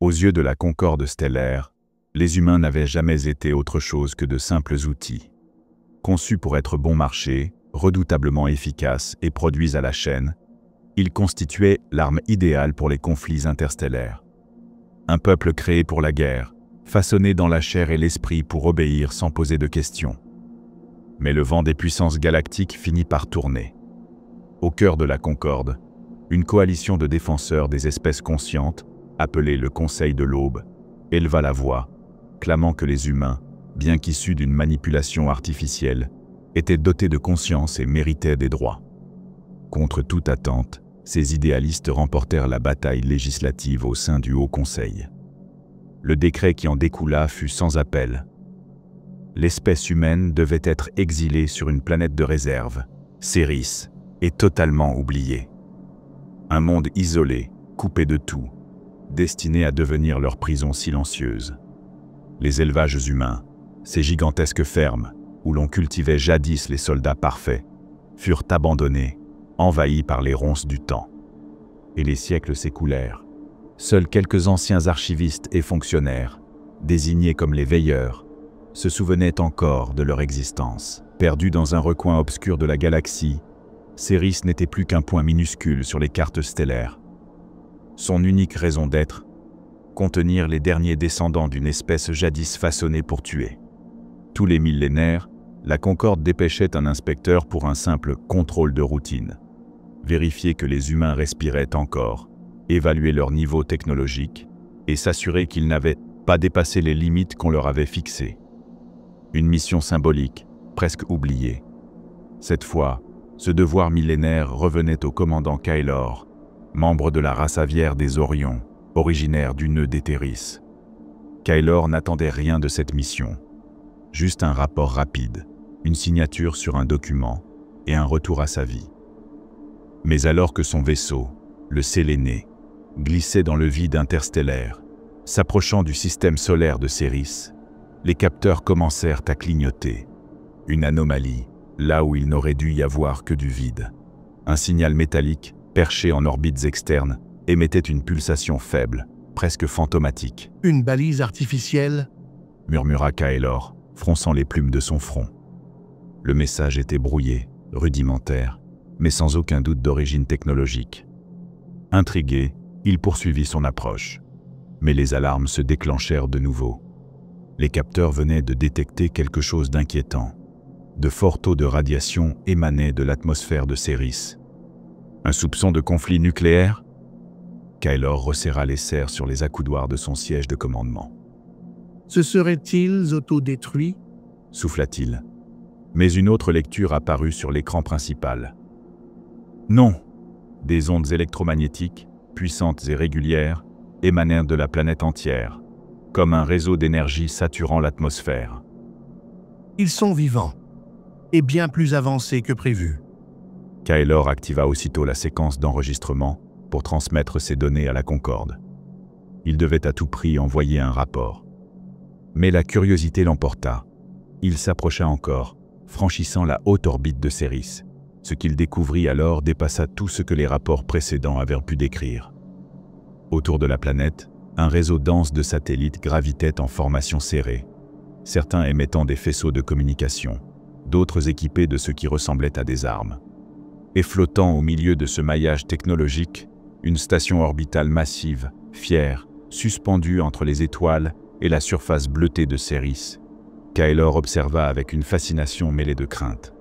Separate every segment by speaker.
Speaker 1: Aux yeux de la concorde stellaire, les humains n'avaient jamais été autre chose que de simples outils. Conçus pour être bon marché, redoutablement efficaces et produits à la chaîne, ils constituaient l'arme idéale pour les conflits interstellaires. Un peuple créé pour la guerre, façonné dans la chair et l'esprit pour obéir sans poser de questions. Mais le vent des puissances galactiques finit par tourner. Au cœur de la Concorde, une coalition de défenseurs des espèces conscientes, appelée le Conseil de l'Aube, éleva la voix, clamant que les humains, bien qu'issus d'une manipulation artificielle, étaient dotés de conscience et méritaient des droits. Contre toute attente, ces idéalistes remportèrent la bataille législative au sein du Haut Conseil. Le décret qui en découla fut sans appel. L'espèce humaine devait être exilée sur une planète de réserve, Céris, et totalement oubliée. Un monde isolé, coupé de tout, destiné à devenir leur prison silencieuse. Les élevages humains, ces gigantesques fermes, où l'on cultivait jadis les soldats parfaits, furent abandonnés, envahis par les ronces du temps. Et les siècles s'écoulèrent. Seuls quelques anciens archivistes et fonctionnaires, désignés comme les veilleurs, se souvenaient encore de leur existence. Perdus dans un recoin obscur de la galaxie, Céris n'était plus qu'un point minuscule sur les cartes stellaires. Son unique raison d'être, contenir les derniers descendants d'une espèce jadis façonnée pour tuer. Tous les millénaires, la Concorde dépêchait un inspecteur pour un simple contrôle de routine. Vérifier que les humains respiraient encore, évaluer leur niveau technologique et s'assurer qu'ils n'avaient pas dépassé les limites qu'on leur avait fixées. Une mission symbolique, presque oubliée. Cette fois, ce devoir millénaire revenait au commandant Kaelor, membre de la race aviaire des Orions, originaire du nœud d'Éthéris. Kaelor n'attendait rien de cette mission. Juste un rapport rapide, une signature sur un document et un retour à sa vie. Mais alors que son vaisseau, le Séléné, glissait dans le vide interstellaire, s'approchant du système solaire de Céris, les capteurs commencèrent à clignoter. Une anomalie, là où il n'aurait dû y avoir que du vide. Un signal métallique, perché en orbites externes, émettait une pulsation faible, presque fantomatique.
Speaker 2: « Une balise artificielle ?»
Speaker 1: murmura Kaelor, fronçant les plumes de son front. Le message était brouillé, rudimentaire, mais sans aucun doute d'origine technologique. Intrigué, il poursuivit son approche. Mais les alarmes se déclenchèrent de nouveau. Les capteurs venaient de détecter quelque chose d'inquiétant. De forts taux de radiation émanaient de l'atmosphère de Céris. Un soupçon de conflit nucléaire? Kaelor resserra les serres sur les accoudoirs de son siège de commandement.
Speaker 2: Se seraient-ils autodétruits?
Speaker 1: Souffla-t-il. Mais une autre lecture apparut sur l'écran principal. Non! Des ondes électromagnétiques, puissantes et régulières, émanèrent de la planète entière, comme un réseau d'énergie saturant l'atmosphère.
Speaker 2: Ils sont vivants, et bien plus avancés que prévu.
Speaker 1: Kaelor activa aussitôt la séquence d'enregistrement pour transmettre ses données à la Concorde. Il devait à tout prix envoyer un rapport. Mais la curiosité l'emporta. Il s'approcha encore, franchissant la haute orbite de Céris. Ce qu'il découvrit alors dépassa tout ce que les rapports précédents avaient pu décrire. Autour de la planète, un réseau dense de satellites gravitait en formation serrée, certains émettant des faisceaux de communication, d'autres équipés de ce qui ressemblait à des armes. Et flottant au milieu de ce maillage technologique, une station orbitale massive, fière, suspendue entre les étoiles et la surface bleutée de Céris. Kaelor observa avec une fascination mêlée de crainte.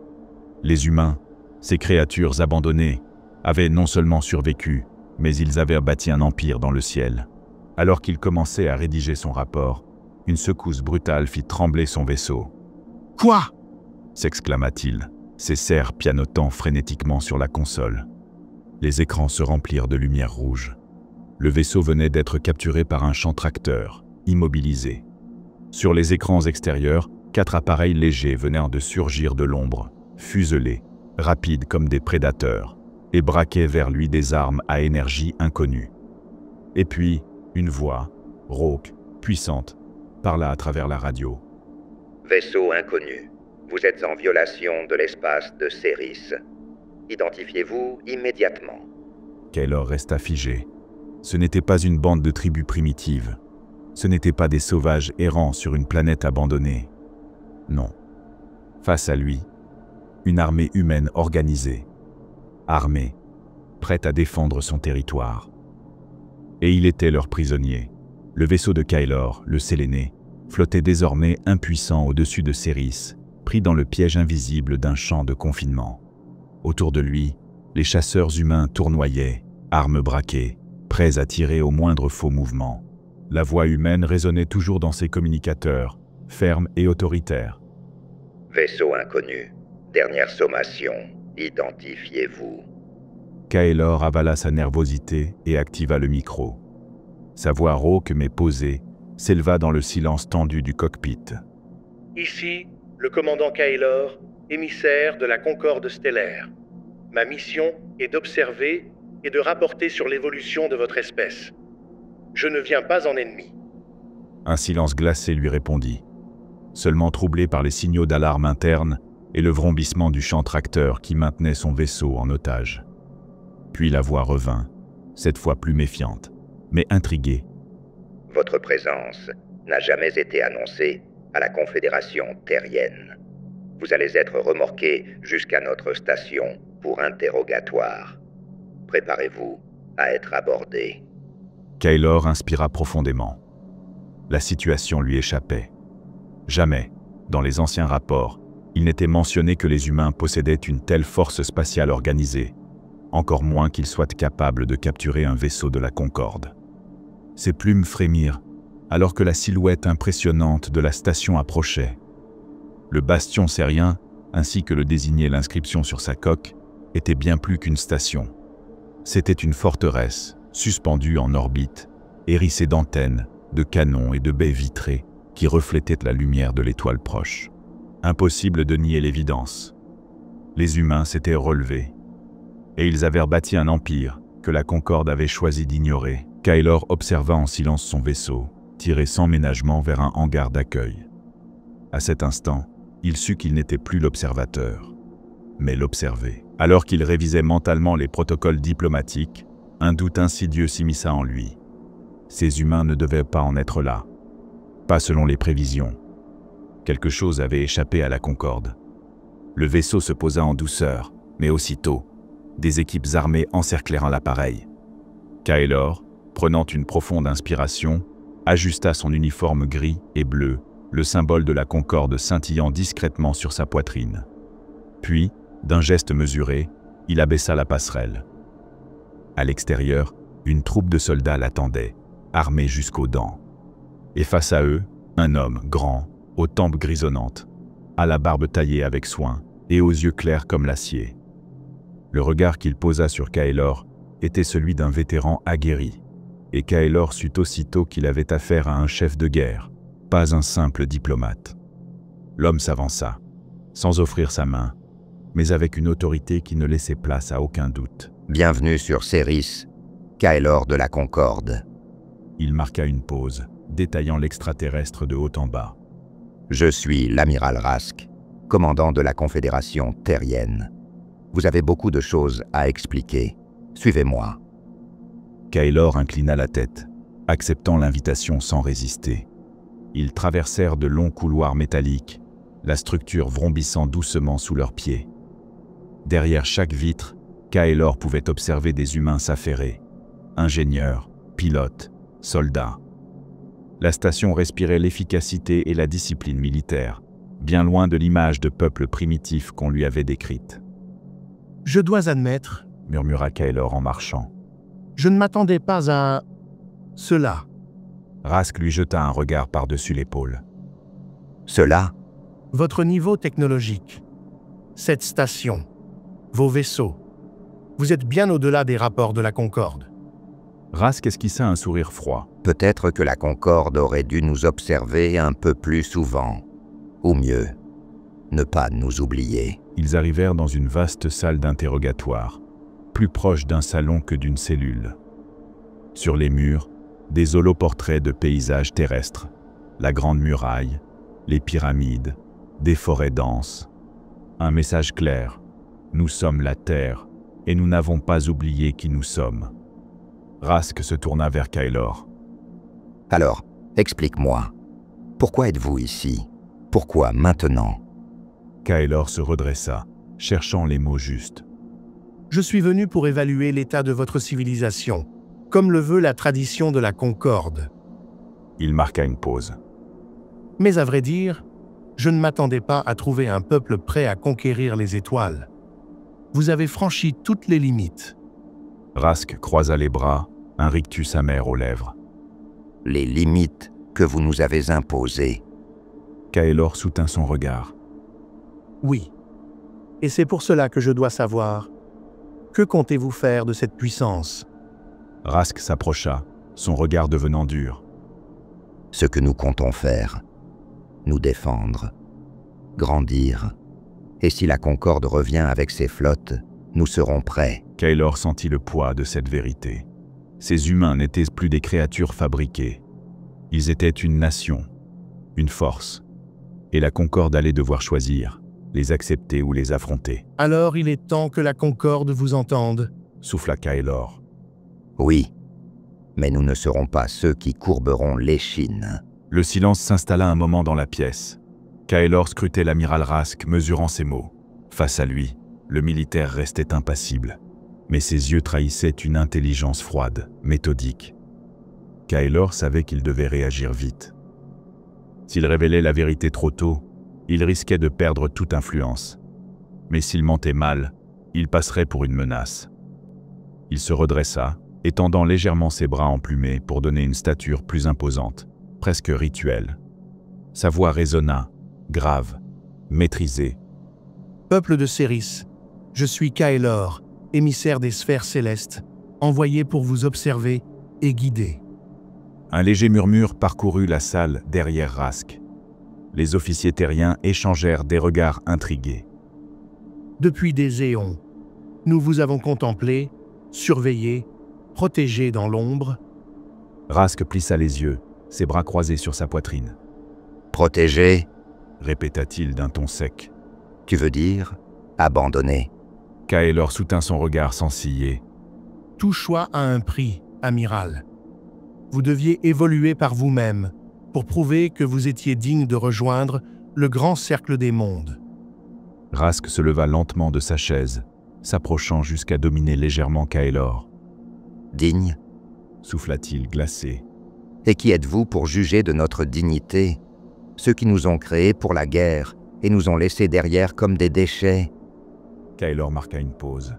Speaker 1: Les humains, ces créatures abandonnées, avaient non seulement survécu, mais ils avaient bâti un empire dans le ciel. Alors qu'il commençait à rédiger son rapport, une secousse brutale fit trembler son vaisseau.
Speaker 2: « Quoi ?»
Speaker 1: s'exclama-t-il, ses serres pianotant frénétiquement sur la console. Les écrans se remplirent de lumière rouge. Le vaisseau venait d'être capturé par un champ tracteur, immobilisé. Sur les écrans extérieurs, 4 appareils légers venaient de surgir de l'ombre, fuselés, rapides comme des prédateurs, et braquaient vers lui des armes à énergie inconnue. Et puis, une voix, rauque, puissante, parla à travers la radio.
Speaker 3: « Vaisseau inconnu, vous êtes en violation de l'espace de Céris. Identifiez-vous immédiatement. »
Speaker 1: Kaelor resta figé. Ce n'était pas une bande de tribus primitives. Ce n'étaient pas des sauvages errants sur une planète abandonnée. Non. Face à lui, une armée humaine organisée, armée, prête à défendre son territoire. Et il était leur prisonnier. Le vaisseau de Kaelor, le Séléné, flottait désormais impuissant au-dessus de Céris, pris dans le piège invisible d'un champ de confinement. Autour de lui, les chasseurs humains tournoyaient, armes braquées, prêts à tirer au moindre faux mouvement. La voix humaine résonnait toujours dans ses communicateurs, ferme et autoritaire.
Speaker 3: Vaisseau inconnu. Dernière sommation. Identifiez-vous.
Speaker 1: Kaelor avala sa nervosité et activa le micro. Sa voix rauque mais posée s'éleva dans le silence tendu du cockpit.
Speaker 2: Ici, le commandant Kaelor, émissaire de la Concorde stellaire. Ma mission est d'observer et de rapporter sur l'évolution de votre espèce. Je ne viens pas en ennemi.
Speaker 1: Un silence glacé lui répondit, seulement troublé par les signaux d'alarme interne et le vrombissement du champ tracteur qui maintenait son vaisseau en otage. Puis la voix revint, cette fois plus méfiante, mais intriguée.
Speaker 3: Votre présence n'a jamais été annoncée à la Confédération terrienne. Vous allez être remorqué jusqu'à notre station pour interrogatoire. Préparez-vous à être abordé.
Speaker 1: Kaelor inspira profondément. La situation lui échappait. Jamais, dans les anciens rapports, il n'était mentionné que les humains possédaient une telle force spatiale organisée, encore moins qu'ils soient capables de capturer un vaisseau de la Concorde. Ses plumes frémirent, alors que la silhouette impressionnante de la station approchait. Le bastion sérien, ainsi que le désignait l'inscription sur sa coque, était bien plus qu'une station. C'était une forteresse, suspendue en orbite, hérissée d'antennes, de canons et de baies vitrées qui reflétaient la lumière de l'étoile proche. Impossible de nier l'évidence. Les humains s'étaient relevés, et ils avaient bâti un empire que la Concorde avait choisi d'ignorer. Kaelor observa en silence son vaisseau, tiré sans ménagement vers un hangar d'accueil. À cet instant, il sut qu'il n'était plus l'observateur, mais l'observé. Alors qu'il révisait mentalement les protocoles diplomatiques, un doute insidieux s'immisça en lui. Ces humains ne devaient pas en être là. Pas selon les prévisions. Quelque chose avait échappé à la Concorde. Le vaisseau se posa en douceur, mais aussitôt, des équipes armées encerclèrent l'appareil. Kaelor, prenant une profonde inspiration, ajusta son uniforme gris et bleu, le symbole de la Concorde scintillant discrètement sur sa poitrine. Puis, d'un geste mesuré, il abaissa la passerelle. À l'extérieur, une troupe de soldats l'attendait, armés jusqu'aux dents. Et face à eux, un homme grand, aux tempes grisonnantes, à la barbe taillée avec soin et aux yeux clairs comme l'acier. Le regard qu'il posa sur Kaelor était celui d'un vétéran aguerri, et Kaelor sut aussitôt qu'il avait affaire à un chef de guerre, pas un simple diplomate. L'homme s'avança, sans offrir sa main, mais avec une autorité qui ne laissait place à aucun doute.
Speaker 3: Bienvenue sur Céris, Kaelor de la Concorde.
Speaker 1: Il marqua une pause, détaillant l'extraterrestre de haut en bas.
Speaker 3: Je suis l'amiral Rask, commandant de la Confédération terrienne. Vous avez beaucoup de choses à expliquer. Suivez-moi.
Speaker 1: Kaelor inclina la tête, acceptant l'invitation sans résister. Ils traversèrent de longs couloirs métalliques, la structure vrombissant doucement sous leurs pieds. Derrière chaque vitre, Kaelor pouvait observer des humains s'affairer. Ingénieurs, pilotes, soldats. La station respirait l'efficacité et la discipline militaire, bien loin de l'image de peuple primitif qu'on lui avait décrite.
Speaker 2: « Je dois admettre, »
Speaker 1: murmura Kaelor en marchant.
Speaker 2: « je ne m'attendais pas à cela. »
Speaker 1: Rask lui jeta un regard par-dessus l'épaule.
Speaker 3: « Cela ?»
Speaker 2: Votre niveau technologique, cette station, vos vaisseaux, vous êtes bien au-delà des rapports de la Concorde.
Speaker 1: Rask esquissa un sourire froid.
Speaker 3: Peut-être que la Concorde aurait dû nous observer un peu plus souvent. Ou mieux, ne pas nous oublier.
Speaker 1: Ils arrivèrent dans une vaste salle d'interrogatoire, plus proche d'un salon que d'une cellule. Sur les murs, des holoportraits de paysages terrestres, la Grande Muraille, les pyramides, des forêts denses. Un message clair, nous sommes la Terre, et nous n'avons pas oublié qui nous sommes. Rask se tourna vers Kaelor.
Speaker 3: Alors, explique-moi. Pourquoi êtes-vous ici? Pourquoi maintenant?
Speaker 1: Kaelor se redressa, cherchant les mots justes.
Speaker 2: Je suis venu pour évaluer l'état de votre civilisation, comme le veut la tradition de la Concorde.
Speaker 1: Il marqua une pause.
Speaker 2: Mais à vrai dire, je ne m'attendais pas à trouver un peuple prêt à conquérir les étoiles. Vous avez franchi toutes les limites.
Speaker 1: Rask croisa les bras, un rictus amer aux lèvres.
Speaker 3: Les limites que vous nous avez imposées.
Speaker 1: Kaelor soutint son regard.
Speaker 2: Oui. Et c'est pour cela que je dois savoir. Que comptez-vous faire de cette puissance?
Speaker 1: Rask s'approcha, son regard devenant dur.
Speaker 3: Ce que nous comptons faire. Nous défendre. Grandir. Et si la Concorde revient avec ses flottes, nous serons prêts.
Speaker 1: Kaelor sentit le poids de cette vérité. Ces humains n'étaient plus des créatures fabriquées. Ils étaient une nation, une force. Et la Concorde allait devoir choisir, les accepter ou les affronter.
Speaker 2: Alors il est temps que la Concorde vous entende,
Speaker 1: Souffla Kaelor.
Speaker 3: Oui, mais nous ne serons pas ceux qui courberont l'échine.
Speaker 1: Le silence s'installa un moment dans la pièce. Kaelor scrutait l'amiral Rask, mesurant ses mots. Face à lui, le militaire restait impassible. Mais ses yeux trahissaient une intelligence froide, méthodique. Kaelor savait qu'il devait réagir vite. S'il révélait la vérité trop tôt, il risquait de perdre toute influence. Mais s'il mentait mal, il passerait pour une menace. Il se redressa, étendant légèrement ses bras emplumés pour donner une stature plus imposante, presque rituelle. Sa voix résonna, grave, maîtrisée.
Speaker 2: Peuple de Céris, je suis Kaelor, émissaire des sphères célestes, envoyé pour vous observer et guider.
Speaker 1: Un léger murmure parcourut la salle derrière Rask. Les officiers terriens échangèrent des regards intrigués.
Speaker 2: Depuis des éons, nous vous avons contemplé, surveillé, protégé dans l'ombre.
Speaker 1: Rask plissa les yeux, ses bras croisés sur sa poitrine.
Speaker 3: Protégé,
Speaker 1: Répéta-t-il d'un ton sec.
Speaker 3: tu veux dire abandonné.
Speaker 1: Kaelor soutint son regard sans ciller.
Speaker 2: Tout choix a un prix, amiral. Vous deviez évoluer par vous-même pour prouver que vous étiez digne de rejoindre le grand cercle des mondes.
Speaker 1: Rask se leva lentement de sa chaise, s'approchant jusqu'à dominer légèrement Kaelor.
Speaker 3: Digne?
Speaker 1: Souffla-t-il glacé.
Speaker 3: Et qui êtes-vous pour juger de notre dignité? Ceux qui nous ont créés pour la guerre et nous ont laissés derrière comme des déchets.
Speaker 1: Kaelor marqua une pause.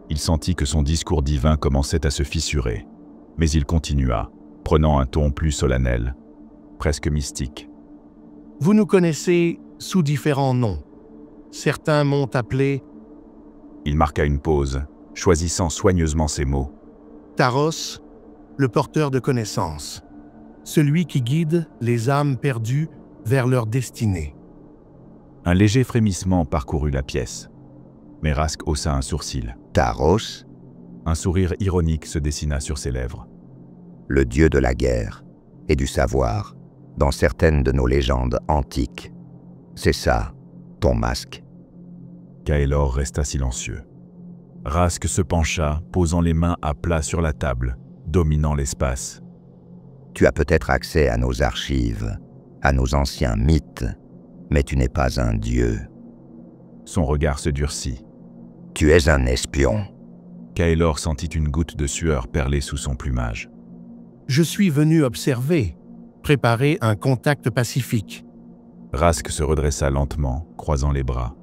Speaker 1: Il sentit que son discours divin commençait à se fissurer, mais il continua, prenant un ton plus solennel, presque mystique.
Speaker 2: Vous nous connaissez sous différents noms. Certains m'ont appelé
Speaker 1: Il marqua une pause, choisissant soigneusement ses mots.
Speaker 2: Taros, le porteur de connaissances, celui qui guide les âmes perdues vers leur destinée.
Speaker 1: Un léger frémissement parcourut la pièce. Mais Rask haussa un sourcil.
Speaker 3: Taros,
Speaker 1: Un sourire ironique se dessina sur ses lèvres.
Speaker 3: le dieu de la guerre et du savoir, dans certaines de nos légendes antiques. C'est ça, ton masque.
Speaker 1: Kaelor resta silencieux. Rask se pencha, posant les mains à plat sur la table, dominant l'espace.
Speaker 3: Tu as peut-être accès à nos archives, à nos anciens mythes, mais tu n'es pas un dieu.
Speaker 1: Son regard se durcit.
Speaker 3: Tu es un espion.
Speaker 1: Kaelor sentit une goutte de sueur perler sous son plumage.
Speaker 2: Je suis venu observer, préparer un contact pacifique.
Speaker 1: Rask se redressa lentement, croisant les bras.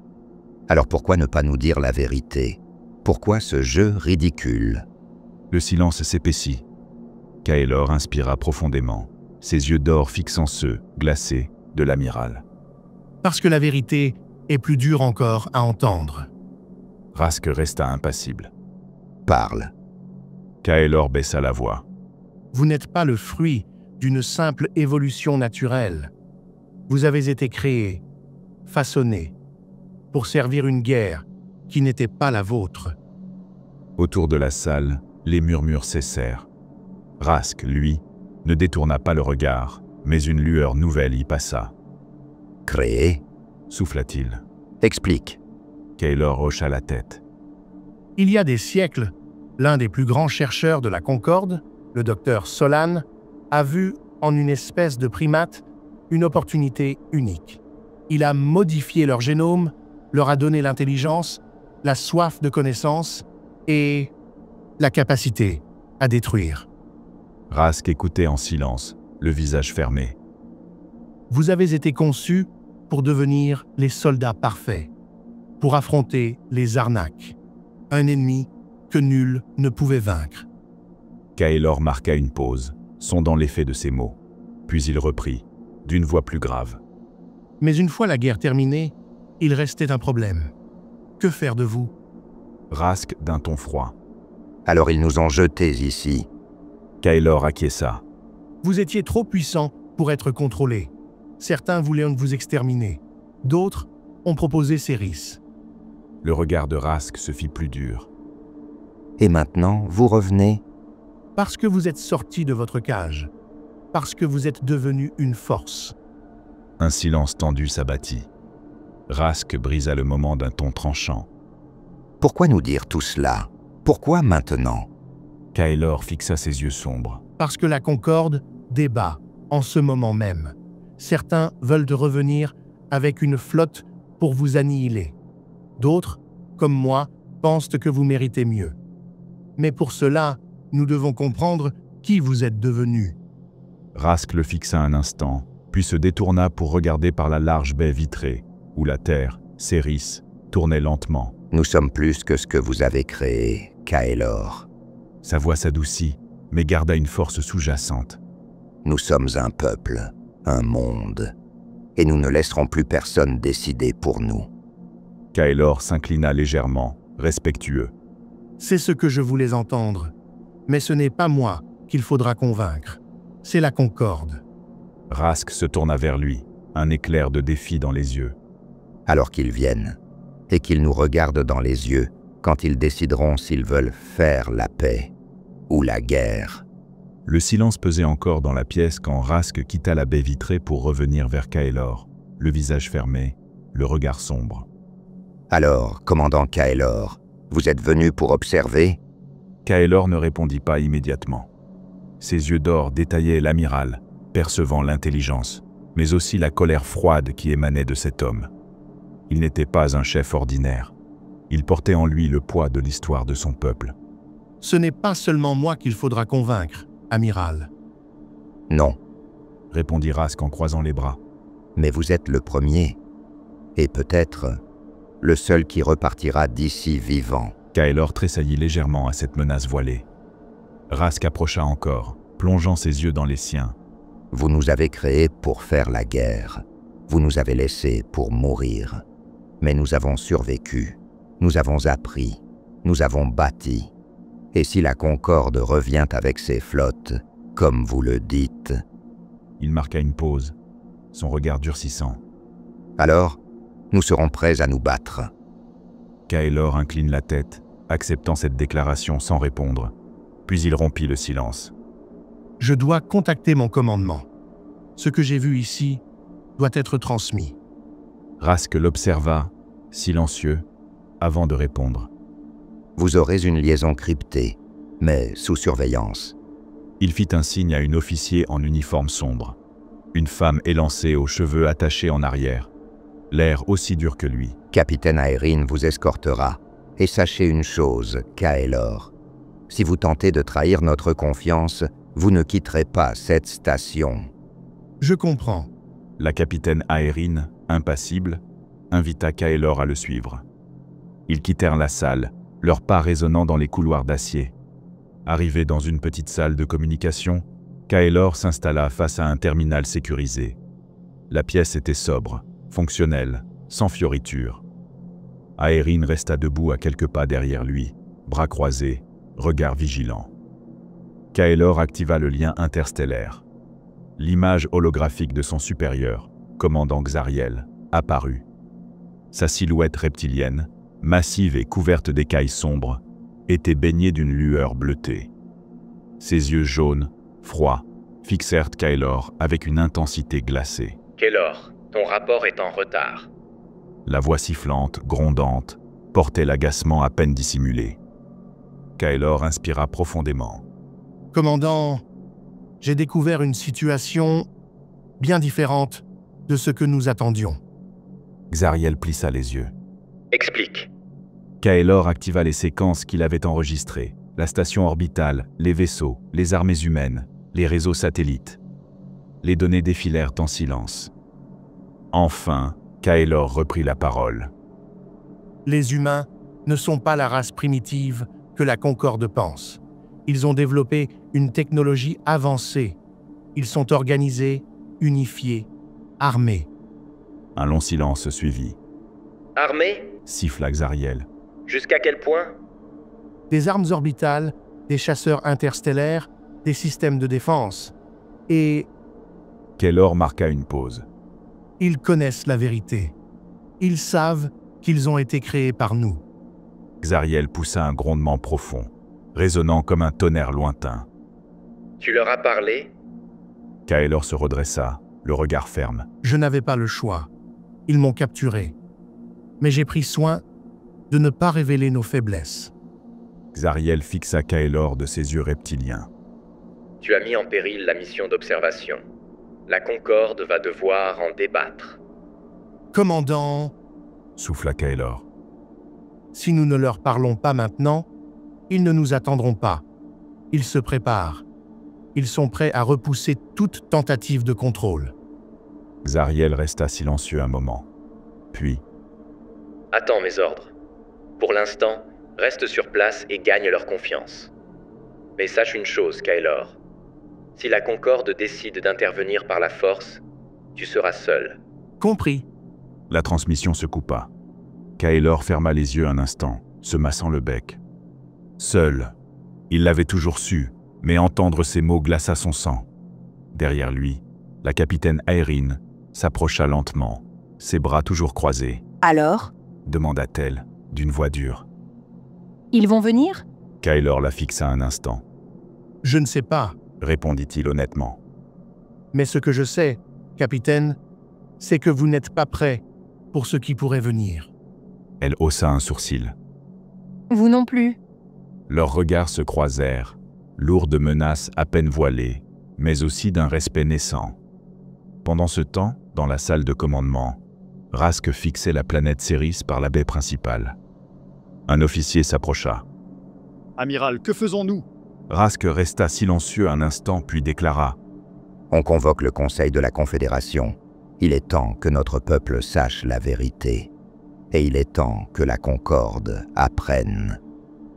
Speaker 3: Alors pourquoi ne pas nous dire la vérité? Pourquoi ce jeu ridicule?
Speaker 1: Le silence s'épaissit. Kaelor inspira profondément, ses yeux d'or fixant ceux, glacés, de l'amiral.
Speaker 2: Parce que la vérité est plus dure encore à entendre.
Speaker 1: Rask resta impassible.
Speaker 3: Parle.
Speaker 1: Kaelor baissa la voix.
Speaker 2: Vous n'êtes pas le fruit d'une simple évolution naturelle. Vous avez été créé, façonné, pour servir une guerre qui n'était pas la vôtre.
Speaker 1: Autour de la salle, les murmures cessèrent. Rask, lui, ne détourna pas le regard, mais une lueur nouvelle y passa.
Speaker 3: Créé?
Speaker 1: Souffla-t-il.
Speaker 3: Explique.
Speaker 1: Kaelor hocha la tête.
Speaker 2: Il y a des siècles, l'un des plus grands chercheurs de la Concorde, le docteur Solan, a vu en une espèce de primate une opportunité unique. Il a modifié leur génome, leur a donné l'intelligence, la soif de connaissance et la capacité à détruire.
Speaker 1: Rask écoutait en silence, le visage fermé.
Speaker 2: Vous avez été conçus pour devenir les soldats parfaits, pour affronter les arnaques, un ennemi que nul ne pouvait vaincre.
Speaker 1: Kaelor marqua une pause, sondant l'effet de ses mots. Puis il reprit, d'une voix plus grave.
Speaker 2: Mais une fois la guerre terminée, il restait un problème. Que faire de vous?
Speaker 1: Rask d'un ton froid.
Speaker 3: Alors ils nous ont jetés ici.
Speaker 1: Kaelor acquiesça.
Speaker 2: Vous étiez trop puissant pour être contrôlé. Certains voulaient vous exterminer. D'autres ont proposé Céris.
Speaker 1: Le regard de Rask se fit plus dur.
Speaker 3: Et maintenant, vous revenez?
Speaker 2: Parce que vous êtes sorti de votre cage. Parce que vous êtes devenu une force.
Speaker 1: Un silence tendu s'abattit. Rask brisa le moment d'un ton tranchant.
Speaker 3: Pourquoi nous dire tout cela? Pourquoi maintenant?
Speaker 1: Kaelor fixa ses yeux sombres.
Speaker 2: Parce que la Concorde débat en ce moment même. Certains veulent revenir avec une flotte pour vous annihiler. D'autres, comme moi, pensent que vous méritez mieux. Mais pour cela, nous devons comprendre qui vous êtes devenu.
Speaker 1: Rask le fixa un instant, puis se détourna pour regarder par la large baie vitrée, où la terre, Céris, tournait lentement.
Speaker 3: Nous sommes plus que ce que vous avez créé, Kaelor.
Speaker 1: Sa voix s'adoucit, mais garda une force sous-jacente.
Speaker 3: Nous sommes un peuple, un monde, et nous ne laisserons plus personne décider pour nous.
Speaker 1: Kaelor s'inclina légèrement, respectueux.
Speaker 2: C'est ce que je voulais entendre. Mais ce n'est pas moi qu'il faudra convaincre. C'est la Concorde.
Speaker 1: Rask se tourna vers lui, un éclair de défi dans les yeux.
Speaker 3: Alors qu'ils viennent, et qu'ils nous regardent dans les yeux quand ils décideront s'ils veulent faire la paix ou la guerre.
Speaker 1: Le silence pesait encore dans la pièce quand Rask quitta la baie vitrée pour revenir vers Kaelor, le visage fermé, le regard sombre.
Speaker 3: Alors, commandant Kaelor, vous êtes venu pour observer?
Speaker 1: Kaelor ne répondit pas immédiatement. Ses yeux d'or détaillaient l'amiral, percevant l'intelligence, mais aussi la colère froide qui émanait de cet homme. Il n'était pas un chef ordinaire. Il portait en lui le poids de l'histoire de son peuple.
Speaker 2: Ce n'est pas seulement moi qu'il faudra convaincre, amiral.
Speaker 3: Non,
Speaker 1: Répondit Rask en croisant les bras.
Speaker 3: mais vous êtes le premier, et peut-être le seul qui repartira d'ici vivant.
Speaker 1: Kaelor tressaillit légèrement à cette menace voilée. Rask approcha encore, plongeant ses yeux dans les siens.
Speaker 3: Vous nous avez créés pour faire la guerre. Vous nous avez laissés pour mourir. Mais nous avons survécu. Nous avons appris. Nous avons bâti. Et si la Concorde revient avec ses flottes, comme vous le dites,
Speaker 1: Il marqua une pause, son regard durcissant.
Speaker 3: alors nous serons prêts à nous battre.
Speaker 1: Kaelor incline la tête, acceptant cette déclaration sans répondre. Puis il rompit le silence.
Speaker 2: Je dois contacter mon commandement. Ce que j'ai vu ici doit être transmis.
Speaker 1: Rask l'observa, silencieux, avant de répondre.
Speaker 3: Vous aurez une liaison cryptée, mais sous surveillance.
Speaker 1: Il fit un signe à une officier en uniforme sombre. Une femme élancée aux cheveux attachés en arrière. L'air aussi dur que lui.
Speaker 3: Capitaine Aeryn vous escortera. Et sachez une chose, Kaelor. Si vous tentez de trahir notre confiance, vous ne quitterez pas cette station.
Speaker 2: Je comprends.
Speaker 1: La capitaine Aeryn, impassible, invita Kaelor à le suivre. Ils quittèrent la salle, leurs pas résonnant dans les couloirs d'acier. Arrivé dans une petite salle de communication, Kaelor s'installa face à un terminal sécurisé. La pièce était sobre, fonctionnelle, sans fioritures. Aeryn resta debout à quelques pas derrière lui, bras croisés, regard vigilant. Kaelor activa le lien interstellaire. L'image holographique de son supérieur, commandant Xariel, apparut. Sa silhouette reptilienne, massive et couverte d'écailles sombres, était baignée d'une lueur bleutée. Ses yeux jaunes, froids, fixèrent Kaelor avec une intensité glacée.
Speaker 4: Kaelor, ton rapport est en retard.
Speaker 1: La voix sifflante, grondante, portait l'agacement à peine dissimulé. Kaelor inspira profondément.
Speaker 2: Commandant, j'ai découvert une situation bien différente de ce que nous attendions.
Speaker 1: Xariel plissa les yeux.
Speaker 4: Explique.
Speaker 1: Kaelor activa les séquences qu'il avait enregistrées. La station orbitale, les vaisseaux, les armées humaines, les réseaux satellites. Les données défilèrent en silence. Enfin, Kaelor reprit la parole.
Speaker 2: Les humains ne sont pas la race primitive que la Concorde pense. Ils ont développé une technologie avancée. Ils sont organisés, unifiés, armés.
Speaker 1: Un long silence suivit.
Speaker 4: Armée?
Speaker 1: Siffla Xariel.
Speaker 4: Jusqu'à quel point?
Speaker 2: Des armes orbitales, des chasseurs interstellaires, des systèmes de défense. Et
Speaker 1: Kaelor marqua une pause.
Speaker 2: ils connaissent la vérité. Ils savent qu'ils ont été créés par nous.
Speaker 1: Xariel poussa un grondement profond, résonnant comme un tonnerre lointain.
Speaker 4: Tu leur as parlé?
Speaker 1: Kaelor se redressa, le regard ferme.
Speaker 2: Je n'avais pas le choix. Ils m'ont capturé. Mais j'ai pris soin de ne pas révéler nos faiblesses.
Speaker 1: Xariel fixa Kaelor de ses yeux reptiliens.
Speaker 4: Tu as mis en péril la mission d'observation. La Concorde va devoir en débattre.
Speaker 2: Commandant,
Speaker 1: Souffla Kaelor.
Speaker 2: si nous ne leur parlons pas maintenant, ils ne nous attendront pas. Ils se préparent. Ils sont prêts à repousser toute tentative de contrôle.
Speaker 1: Xariel resta silencieux un moment. Puis,
Speaker 4: Attends mes ordres. Pour l'instant, reste sur place et gagne leur confiance. Mais sache une chose, Kaelor. Si la Concorde décide d'intervenir par la force, tu seras seul.
Speaker 2: Compris.
Speaker 1: la transmission se coupa. Kaelor ferma les yeux un instant, se massant le bec. Seul, il l'avait toujours su, mais entendre ces mots glaça son sang. Derrière lui, la capitaine Aeryn s'approcha lentement, ses bras toujours croisés.
Speaker 5: « Alors ?
Speaker 1: Demanda-t-elle, d'une voix dure.
Speaker 5: Ils vont venir ?
Speaker 1: Kaelor la fixa un instant.
Speaker 2: Je ne sais pas,
Speaker 1: Répondit-il honnêtement.
Speaker 2: mais ce que je sais, capitaine, c'est que vous n'êtes pas prêt pour ce qui pourrait venir.
Speaker 1: Elle haussa un sourcil.
Speaker 5: Vous non plus.
Speaker 1: Leurs regards se croisèrent, lourds de menaces à peine voilées, mais aussi d'un respect naissant. Pendant ce temps, dans la salle de commandement, Rask fixait la planète Céris par la baie principale. Un officier s'approcha.
Speaker 6: « Amiral, que faisons-nous »
Speaker 1: Rask resta silencieux un instant puis déclara.
Speaker 3: On convoque le Conseil de la Confédération. Il est temps que notre peuple sache la vérité. Et il est temps que la Concorde apprenne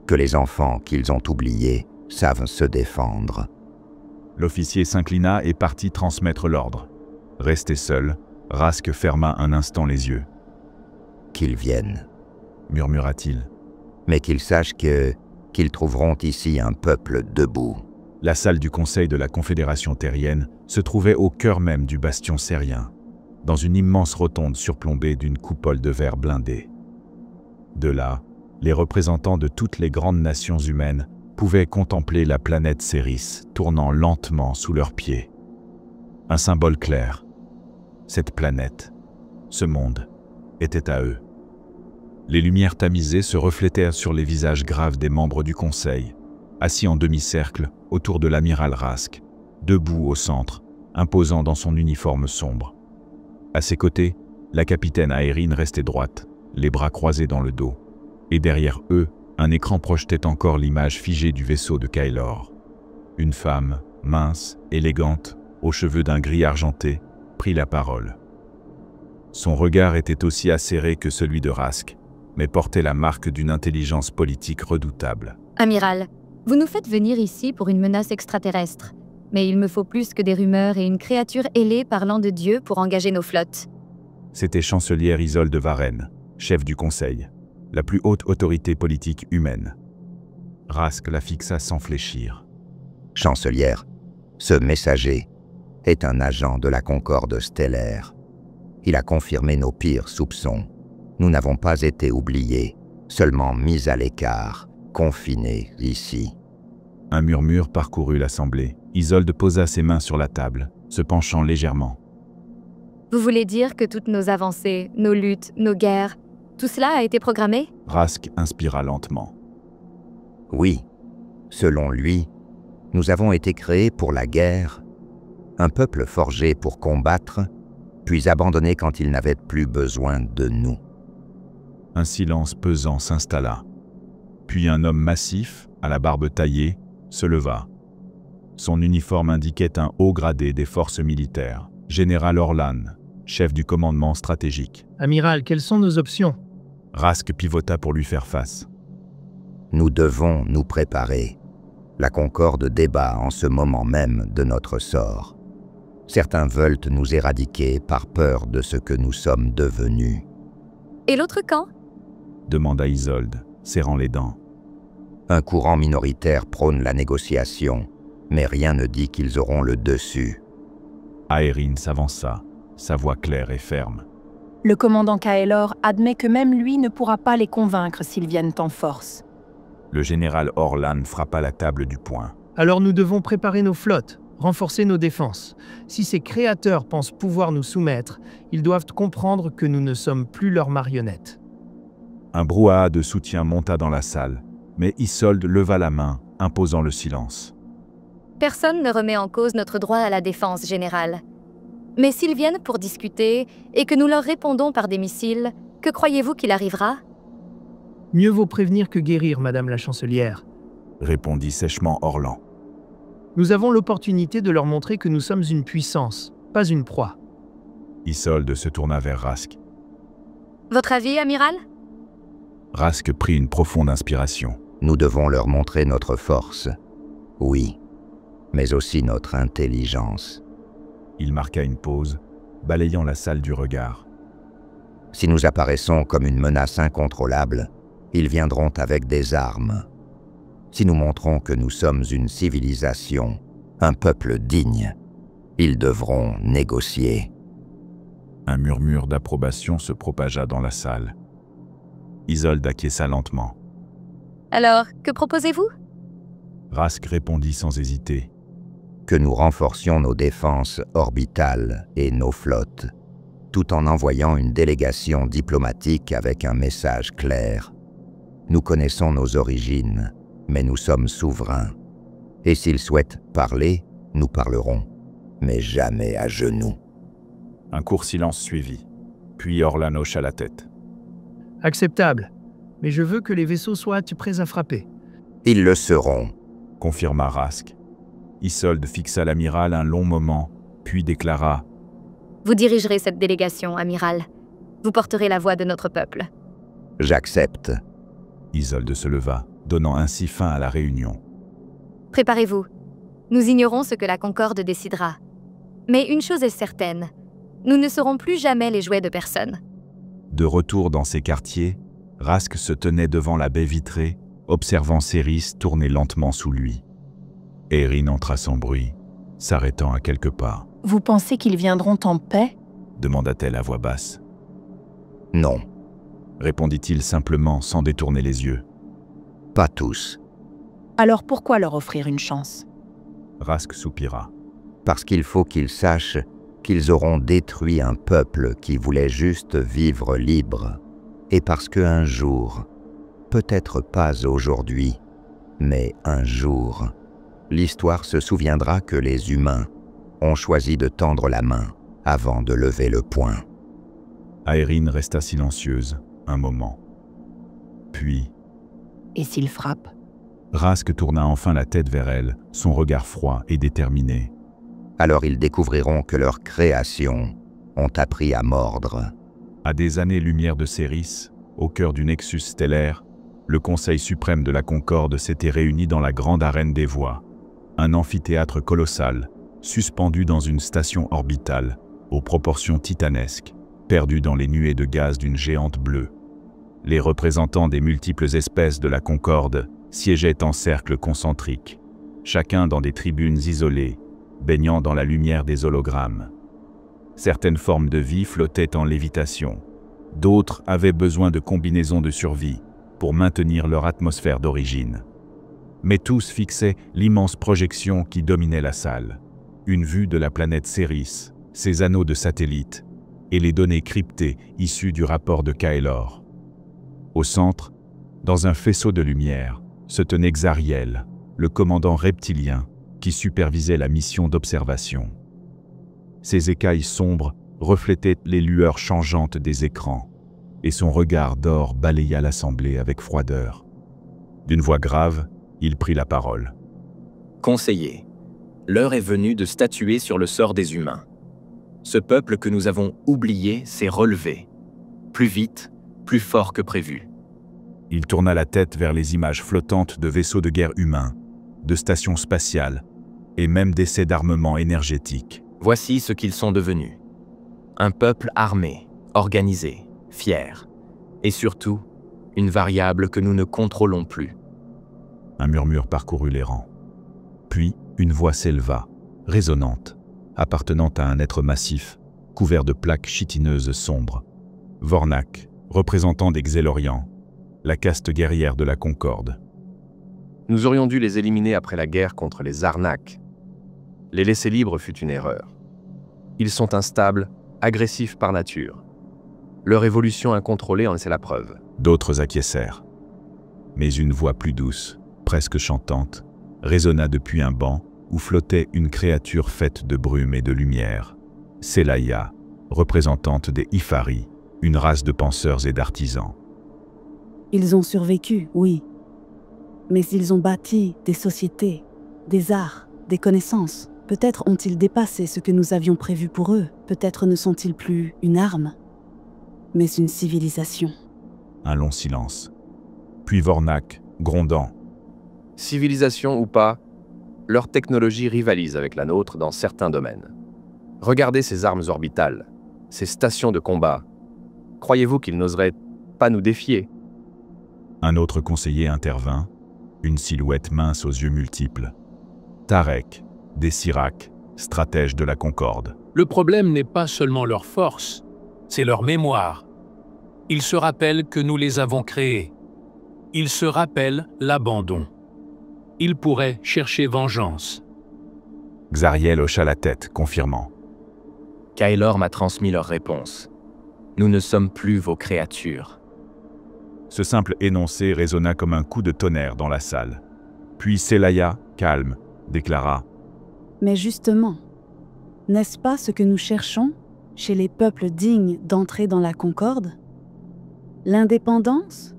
Speaker 3: que les enfants qu'ils ont oubliés savent se défendre.
Speaker 1: L'officier s'inclina et partit transmettre l'ordre. Resté seul, Rask ferma un instant les yeux.
Speaker 3: Qu'ils viennent,
Speaker 1: Murmura-t-il.
Speaker 3: mais qu'ils sachent qu'ils trouveront ici un peuple debout.
Speaker 1: La salle du Conseil de la Confédération terrienne se trouvait au cœur même du bastion sérien, dans une immense rotonde surplombée d'une coupole de verre blindé. De là, les représentants de toutes les grandes nations humaines pouvaient contempler la planète Céris tournant lentement sous leurs pieds. Un symbole clair. Cette planète, ce monde, était à eux. Les lumières tamisées se reflétèrent sur les visages graves des membres du Conseil, assis en demi-cercle autour de l'amiral Rask, debout au centre, imposant dans son uniforme sombre. À ses côtés, la capitaine Aeryn restait droite, les bras croisés dans le dos, et derrière eux, un écran projetait encore l'image figée du vaisseau de Kaelor. Une femme, mince, élégante, aux cheveux d'un gris argenté, prit la parole. Son regard était aussi acéré que celui de Rask, mais portait la marque d'une intelligence politique redoutable.
Speaker 7: Amiral, vous nous faites venir ici pour une menace extraterrestre. Mais il me faut plus que des rumeurs et une créature ailée parlant de Dieu pour engager nos flottes.
Speaker 1: C'était chancelière Isolde Varenne, chef du Conseil, la plus haute autorité politique humaine. Rask la fixa sans fléchir.
Speaker 3: Chancelière, ce messager est un agent de la Concorde stellaire. Il a confirmé nos pires soupçons. Nous n'avons pas été oubliés, seulement mis à l'écart, confinés ici.
Speaker 1: Un murmure parcourut l'assemblée. Isolde posa ses mains sur la table, se penchant légèrement.
Speaker 7: Vous voulez dire que toutes nos avancées, nos luttes, nos guerres, tout cela a été programmé ?
Speaker 1: Rask inspira lentement.
Speaker 3: Oui, Selon lui, nous avons été créés pour la guerre, un peuple forgé pour combattre, puis abandonné quand il n'avait plus besoin de nous.
Speaker 1: Un silence pesant s'installa. Puis un homme massif, à la barbe taillée, se leva. Son uniforme indiquait un haut gradé des forces militaires, général Orlan, chef du commandement stratégique.
Speaker 8: Amiral, quelles sont nos options?
Speaker 1: Rask pivota pour lui faire face.
Speaker 3: Nous devons nous préparer. La Concorde débat en ce moment même de notre sort. Certains veulent nous éradiquer par peur de ce que nous sommes devenus.
Speaker 7: Et l'autre camp?
Speaker 1: Demanda Isolde, serrant les dents.
Speaker 3: Un courant minoritaire prône la négociation, mais rien ne dit qu'ils auront le dessus.
Speaker 1: Aeryn s'avança, sa voix claire et ferme.
Speaker 5: Le commandant Kaelor admet que même lui ne pourra pas les convaincre s'ils viennent en force.
Speaker 1: Le général Orlan frappa la table du poing.
Speaker 8: Alors nous devons préparer nos flottes, renforcer nos défenses. Si ces créateurs pensent pouvoir nous soumettre, ils doivent comprendre que nous ne sommes plus leurs marionnettes.
Speaker 1: Un brouhaha de soutien monta dans la salle, mais Isolde leva la main, imposant le silence.
Speaker 7: Personne ne remet en cause notre droit à la défense générale. Mais s'ils viennent pour discuter et que nous leur répondons par des missiles, que croyez-vous qu'il arrivera?
Speaker 8: Mieux vaut prévenir que guérir, Madame la Chancelière,
Speaker 1: répondit sèchement Orlan.
Speaker 8: Nous avons l'opportunité de leur montrer que nous sommes une puissance, pas une proie.
Speaker 1: Isolde se tourna vers Rask.
Speaker 7: Votre avis, amiral?
Speaker 1: Rask prit une profonde inspiration.
Speaker 3: Nous devons leur montrer notre force. Oui, mais aussi notre intelligence.
Speaker 1: Il marqua une pause, balayant la salle du regard.
Speaker 3: Si nous apparaissons comme une menace incontrôlable, ils viendront avec des armes. Si nous montrons que nous sommes une civilisation, un peuple digne, ils devront négocier.
Speaker 1: Un murmure d'approbation se propagea dans la salle. Isolde acquiesça lentement.
Speaker 7: Alors, que proposez-vous?
Speaker 1: Rask répondit sans hésiter.
Speaker 3: Que nous renforcions nos défenses orbitales et nos flottes, tout en envoyant une délégation diplomatique avec un message clair. Nous connaissons nos origines, mais nous sommes souverains. Et s'ils souhaitent parler, nous parlerons, mais jamais à genoux.
Speaker 1: Un court silence suivit, puis Orlan hocha la tête.
Speaker 8: Acceptable, mais je veux que les vaisseaux soient prêts à frapper.
Speaker 3: Ils le seront,
Speaker 1: confirma Rask. Isolde fixa l'amiral un long moment, puis déclara «
Speaker 7: Vous dirigerez cette délégation, amiral. Vous porterez la voix de notre peuple. »
Speaker 3: J'accepte.
Speaker 1: Isolde se leva, donnant ainsi fin à la réunion.
Speaker 7: Préparez-vous. Nous ignorons ce que la Concorde décidera. Mais une chose est certaine, nous ne serons plus jamais les jouets de personne.
Speaker 1: De retour dans ses quartiers, Rask se tenait devant la baie vitrée, observant Céris tourner lentement sous lui. Aeryn entra sans bruit, s'arrêtant à quelques pas.
Speaker 5: « Vous pensez qu'ils viendront en paix ?»
Speaker 1: demanda-t-elle à voix basse.
Speaker 3: « Non. »
Speaker 1: répondit-il simplement sans détourner les yeux.
Speaker 3: « Pas tous. »
Speaker 5: Alors pourquoi leur offrir une chance?
Speaker 1: Rask soupira.
Speaker 3: « Parce qu'il faut qu'ils sachent qu'ils auront détruit un peuple qui voulait juste vivre libre. Et parce qu'un jour, peut-être pas aujourd'hui, mais un jour, l'histoire se souviendra que les humains ont choisi de tendre la main avant de lever le poing. »
Speaker 1: Aeryn resta silencieuse un moment. Puis...
Speaker 5: « Et s'ils frappent ?»
Speaker 1: Rask tourna enfin la tête vers elle, son regard froid et déterminé.
Speaker 3: « Alors ils découvriront que leurs créations ont appris à mordre. »
Speaker 1: À des années-lumière de Céris, au cœur du Nexus stellaire, le Conseil suprême de la Concorde s'était réuni dans la grande arène des voies, un amphithéâtre colossal, suspendu dans une station orbitale, aux proportions titanesques, perdu dans les nuées de gaz d'une géante bleue. Les représentants des multiples espèces de la Concorde siégeaient en cercle concentrique, chacun dans des tribunes isolées, baignant dans la lumière des hologrammes. Certaines formes de vie flottaient en lévitation, d'autres avaient besoin de combinaisons de survie pour maintenir leur atmosphère d'origine. Mais tous fixaient l'immense projection qui dominait la salle, une vue de la planète Céris, ses anneaux de satellites et les données cryptées issues du rapport de Kaelor. Au centre, dans un faisceau de lumière, se tenait Xariel, le commandant reptilien qui supervisait la mission d'observation. Ses écailles sombres reflétaient les lueurs changeantes des écrans, et son regard d'or balaya l'assemblée avec froideur. D'une voix grave, il prit la parole.
Speaker 4: Conseiller, l'heure est venue de statuer sur le sort des humains. Ce peuple que nous avons oublié s'est relevé, plus vite, plus fort que prévu.
Speaker 1: Il tourna la tête vers les images flottantes de vaisseaux de guerre humains, de stations spatiales, et même d'essais d'armement énergétique.
Speaker 4: Voici ce qu'ils sont devenus. Un peuple armé, organisé, fier, et surtout, une variable que nous ne contrôlons plus.
Speaker 1: Un murmure parcourut les rangs. Puis, une voix s'éleva, résonnante, appartenant à un être massif, couvert de plaques chitineuses sombres. Vornak, représentant des Xélorians, la caste guerrière de la Concorde.
Speaker 9: Nous aurions dû les éliminer après la guerre contre les Arnak. Les laisser libres fut une erreur. Ils sont instables, agressifs par nature. Leur évolution incontrôlée en est la preuve.
Speaker 1: D'autres acquiescèrent. Mais une voix plus douce, presque chantante, résonna depuis un banc où flottait une créature faite de brume et de lumière. Selaya, représentante des Ifari, une race de penseurs et d'artisans.
Speaker 10: Ils ont survécu, oui. Mais ils ont bâti des sociétés, des arts, des connaissances. Peut-être ont-ils dépassé ce que nous avions prévu pour eux. Peut-être ne sont-ils plus une arme, mais une civilisation.
Speaker 1: Un long silence. Puis Vornak, grondant.
Speaker 9: Civilisation ou pas, leur technologie rivalise avec la nôtre dans certains domaines. Regardez ces armes orbitales, ces stations de combat. Croyez-vous qu'ils n'oseraient pas nous défier?
Speaker 1: Un autre conseiller intervint, une silhouette mince aux yeux multiples. Tarek, des Sirac, stratège de la Concorde.
Speaker 11: Le problème n'est pas seulement leur force, c'est leur mémoire. Ils se rappellent que nous les avons créés. Ils se rappellent l'abandon. Ils pourraient chercher vengeance.
Speaker 1: Xariel hocha la tête, confirmant.
Speaker 4: Kaelor m'a transmis leur réponse. Nous ne sommes plus vos créatures.
Speaker 1: Ce simple énoncé résonna comme un coup de tonnerre dans la salle. Puis Selaya, calme, déclara.
Speaker 10: Mais justement, n'est-ce pas ce que nous cherchons chez les peuples dignes d'entrer dans la Concorde? L'indépendance?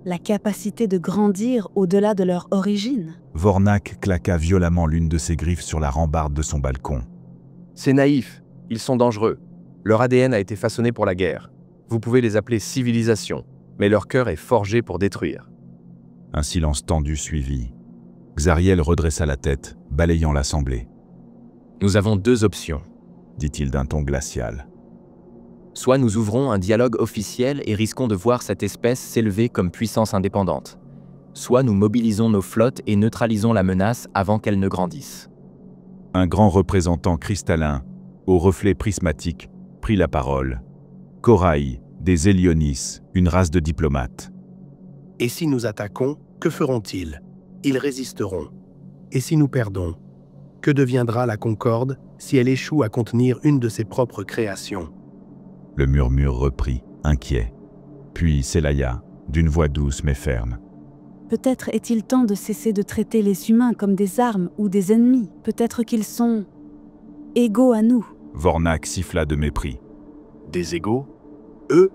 Speaker 10: La capacité de grandir au-delà de leur origine?
Speaker 1: Vornak claqua violemment l'une de ses griffes sur la rambarde de son balcon.
Speaker 9: C'est naïf, ils sont dangereux. Leur ADN a été façonné pour la guerre. Vous pouvez les appeler civilisation, mais leur cœur est forgé pour détruire.
Speaker 1: Un silence tendu suivit. Xariel redressa la tête, balayant l'assemblée.
Speaker 4: Nous avons deux options,
Speaker 1: dit-il d'un ton glacial.
Speaker 4: Soit nous ouvrons un dialogue officiel et risquons de voir cette espèce s'élever comme puissance indépendante. Soit nous mobilisons nos flottes et neutralisons la menace avant qu'elle ne grandisse.
Speaker 1: Un grand représentant cristallin, au reflet prismatique, prit la parole. Corail, des Élionis, une race de diplomates.
Speaker 12: Et si nous attaquons, que feront-ils? Ils résisteront. Et si nous perdons, que deviendra la Concorde si elle échoue à contenir une de ses propres créations?
Speaker 1: Le murmure reprit, inquiet. Puis Selaya, d'une voix douce mais ferme.
Speaker 10: Peut-être est-il temps de cesser de traiter les humains comme des armes ou des ennemis. Peut-être qu'ils sont égaux à nous.
Speaker 1: Vornak siffla de mépris.
Speaker 12: Des égaux? Eux?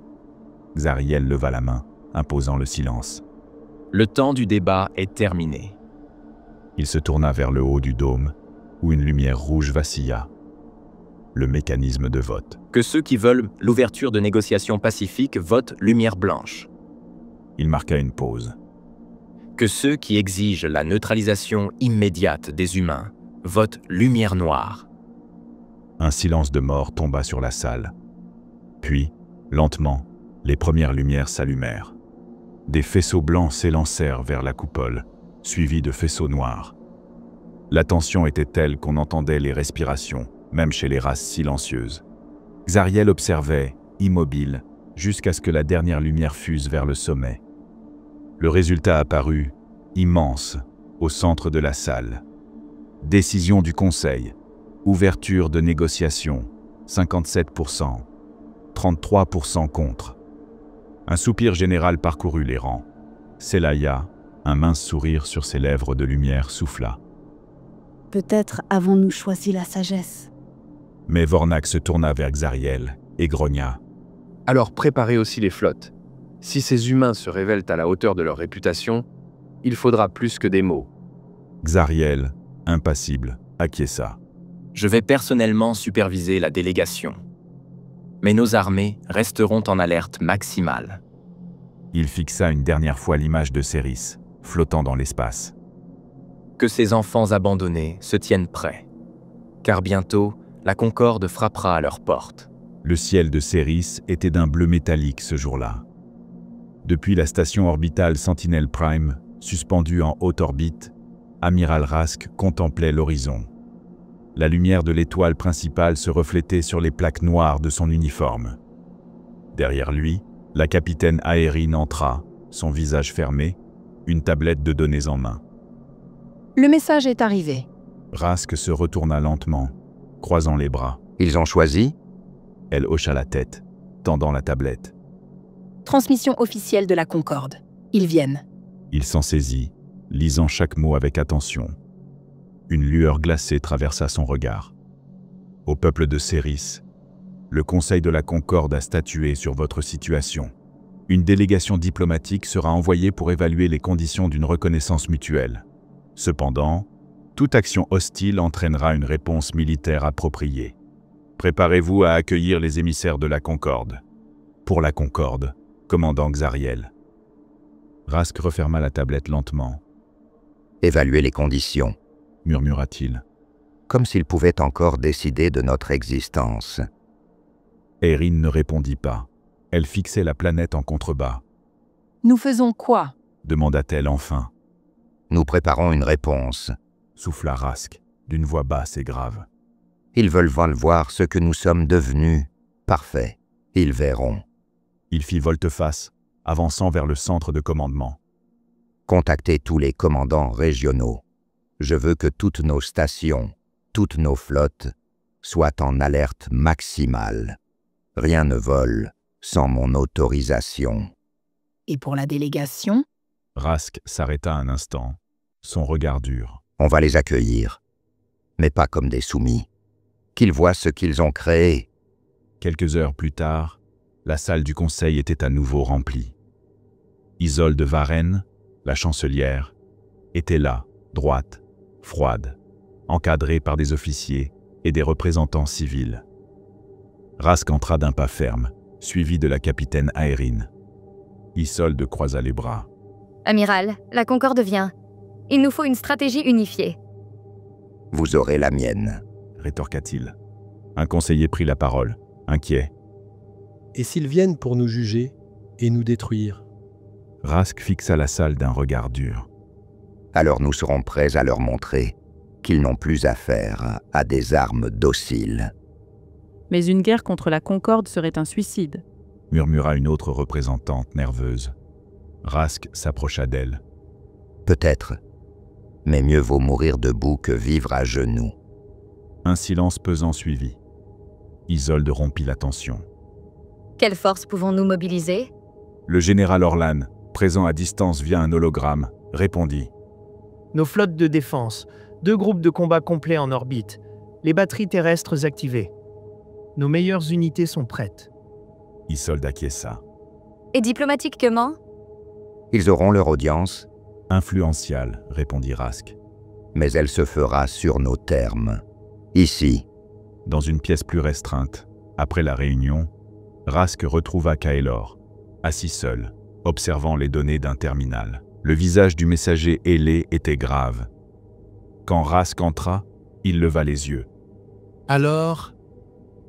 Speaker 1: Xariel leva la main, imposant le silence.
Speaker 4: Le temps du débat est terminé.
Speaker 1: Il se tourna vers le haut du dôme, où une lumière rouge vacilla. Le mécanisme de vote.
Speaker 4: Que ceux qui veulent l'ouverture de négociations pacifiques votent lumière blanche.
Speaker 1: Il marqua une pause.
Speaker 4: Que ceux qui exigent la neutralisation immédiate des humains votent lumière noire.
Speaker 1: Un silence de mort tomba sur la salle. Puis, lentement, les premières lumières s'allumèrent. Des faisceaux blancs s'élancèrent vers la coupole, suivis de faisceaux noirs. La tension était telle qu'on entendait les respirations, même chez les races silencieuses. Xariel observait, immobile, jusqu'à ce que la dernière lumière fuse vers le sommet. Le résultat apparut, immense, au centre de la salle. Décision du Conseil. Ouverture de négociations. 57%. 33% contre. Un soupir général parcourut les rangs. Selaya, Un mince sourire sur ses lèvres de lumière souffla.
Speaker 10: Peut-être avons-nous choisi la sagesse.
Speaker 1: Mais Vornak se tourna vers Xariel et grogna.
Speaker 9: Alors préparez aussi les flottes. Si ces humains se révèlent à la hauteur de leur réputation, il faudra plus que des mots.
Speaker 1: Xariel, impassible, acquiesça.
Speaker 13: Je vais personnellement superviser la délégation. Mais nos armées resteront en alerte maximale.
Speaker 1: Il fixa une dernière fois l'image de Céris, flottant dans l'espace.
Speaker 13: Que ces enfants abandonnés se tiennent prêts. Car bientôt, la Concorde frappera à leur porte.
Speaker 1: Le ciel de Céris était d'un bleu métallique ce jour-là. Depuis la station orbitale Sentinel Prime, suspendue en haute orbite, Amiral Rask contemplait l'horizon. La lumière de l'étoile principale se reflétait sur les plaques noires de son uniforme. Derrière lui, la capitaine Aérine entra, son visage fermé, une tablette de données en main.
Speaker 5: Le message est arrivé.
Speaker 1: Rask se retourna lentement, croisant les bras.
Speaker 3: Ils ont choisi?
Speaker 1: Elle hocha la tête, tendant la tablette.
Speaker 5: Transmission officielle de la Concorde. Ils viennent.
Speaker 1: Il s'en saisit, lisant chaque mot avec attention. Une lueur glacée traversa son regard. Au peuple de Céris, le Conseil de la Concorde a statué sur votre situation. Une délégation diplomatique sera envoyée pour évaluer les conditions d'une reconnaissance mutuelle. Cependant, toute action hostile entraînera une réponse militaire appropriée. Préparez-vous à accueillir les émissaires de la Concorde. Pour la Concorde, commandant Xariel. Rask referma la tablette lentement.
Speaker 3: Évaluer les conditions,
Speaker 1: murmura-t-il.
Speaker 3: Comme s'il pouvait encore décider de notre existence.
Speaker 1: Aérine ne répondit pas. Elle fixait la planète en contrebas.
Speaker 5: Nous faisons quoi?
Speaker 1: Demanda-t-elle enfin.
Speaker 3: Nous préparons une réponse,
Speaker 1: souffla Rask, d'une voix basse et grave.
Speaker 3: Ils veulent voir ce que nous sommes devenus. Parfait. Ils verront.
Speaker 1: Il fit volte-face, avançant vers le centre de commandement.
Speaker 3: Contactez tous les commandants régionaux. Je veux que toutes nos stations, toutes nos flottes, soient en alerte maximale. Rien ne vole sans mon autorisation.
Speaker 5: Et pour la délégation?
Speaker 1: Rask s'arrêta un instant, son regard dur.
Speaker 3: On va les accueillir, mais pas comme des soumis. Qu'ils voient ce qu'ils ont créé.
Speaker 1: Quelques heures plus tard, la salle du conseil était à nouveau remplie. Isolde Varenne, la chancelière, était là, droite, froide, encadrée par des officiers et des représentants civils. Rask entra d'un pas ferme, suivi de la capitaine Aérine. Isolde croisa les bras.
Speaker 7: Amiral, la Concorde vient. Il nous faut une stratégie unifiée.
Speaker 3: Vous aurez la mienne,
Speaker 1: rétorqua-t-il. Un conseiller prit la parole, inquiet.
Speaker 12: Et s'ils viennent pour nous juger et nous détruire?
Speaker 1: Rask fixa la salle d'un regard dur.
Speaker 3: Alors nous serons prêts à leur montrer qu'ils n'ont plus affaire à des armes dociles.
Speaker 14: Mais une guerre contre la Concorde serait un suicide,
Speaker 1: murmura une autre représentante nerveuse. Rask s'approcha d'elle.
Speaker 3: Peut-être, mais mieux vaut mourir debout que vivre à genoux.
Speaker 1: Un silence pesant suivit. Isolde rompit la tension.
Speaker 7: Quelle force pouvons-nous mobiliser?
Speaker 1: Le général Orlan, présent à distance via un hologramme, répondit.
Speaker 8: Nos flottes de défense, 2 groupes de combat complets en orbite, les batteries terrestres activées. Nos meilleures unités sont prêtes.
Speaker 1: Isolde acquiesça.
Speaker 7: Et diplomatiquement?
Speaker 3: Ils auront leur audience.
Speaker 1: Influentiale, répondit Rask.
Speaker 3: Mais elle se fera sur nos termes. Ici.
Speaker 1: Dans une pièce plus restreinte, après la réunion, Rask retrouva Kaelor, assis seul, observant les données d'un terminal. Le visage du messager ailé était grave. Quand Rask entra, il leva les yeux.
Speaker 6: Alors,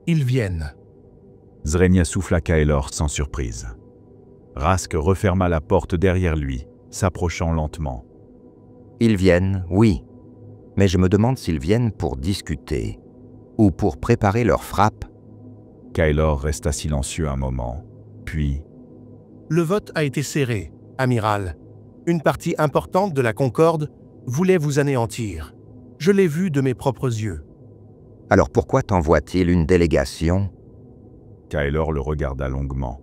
Speaker 6: ils viennent.
Speaker 1: Zrenia souffla Kaelor sans surprise. Rask referma la porte derrière lui, s'approchant lentement.
Speaker 3: Ils viennent, oui. Mais je me demande s'ils viennent pour discuter ou pour préparer leur frappe.
Speaker 1: Kaelor resta silencieux un moment, puis...
Speaker 6: Le vote a été serré, amiral. Une partie importante de la Concorde voulait vous anéantir. Je l'ai vu de mes propres yeux.
Speaker 3: Alors pourquoi t'envoie-t-il une délégation?
Speaker 1: Kaelor le regarda longuement.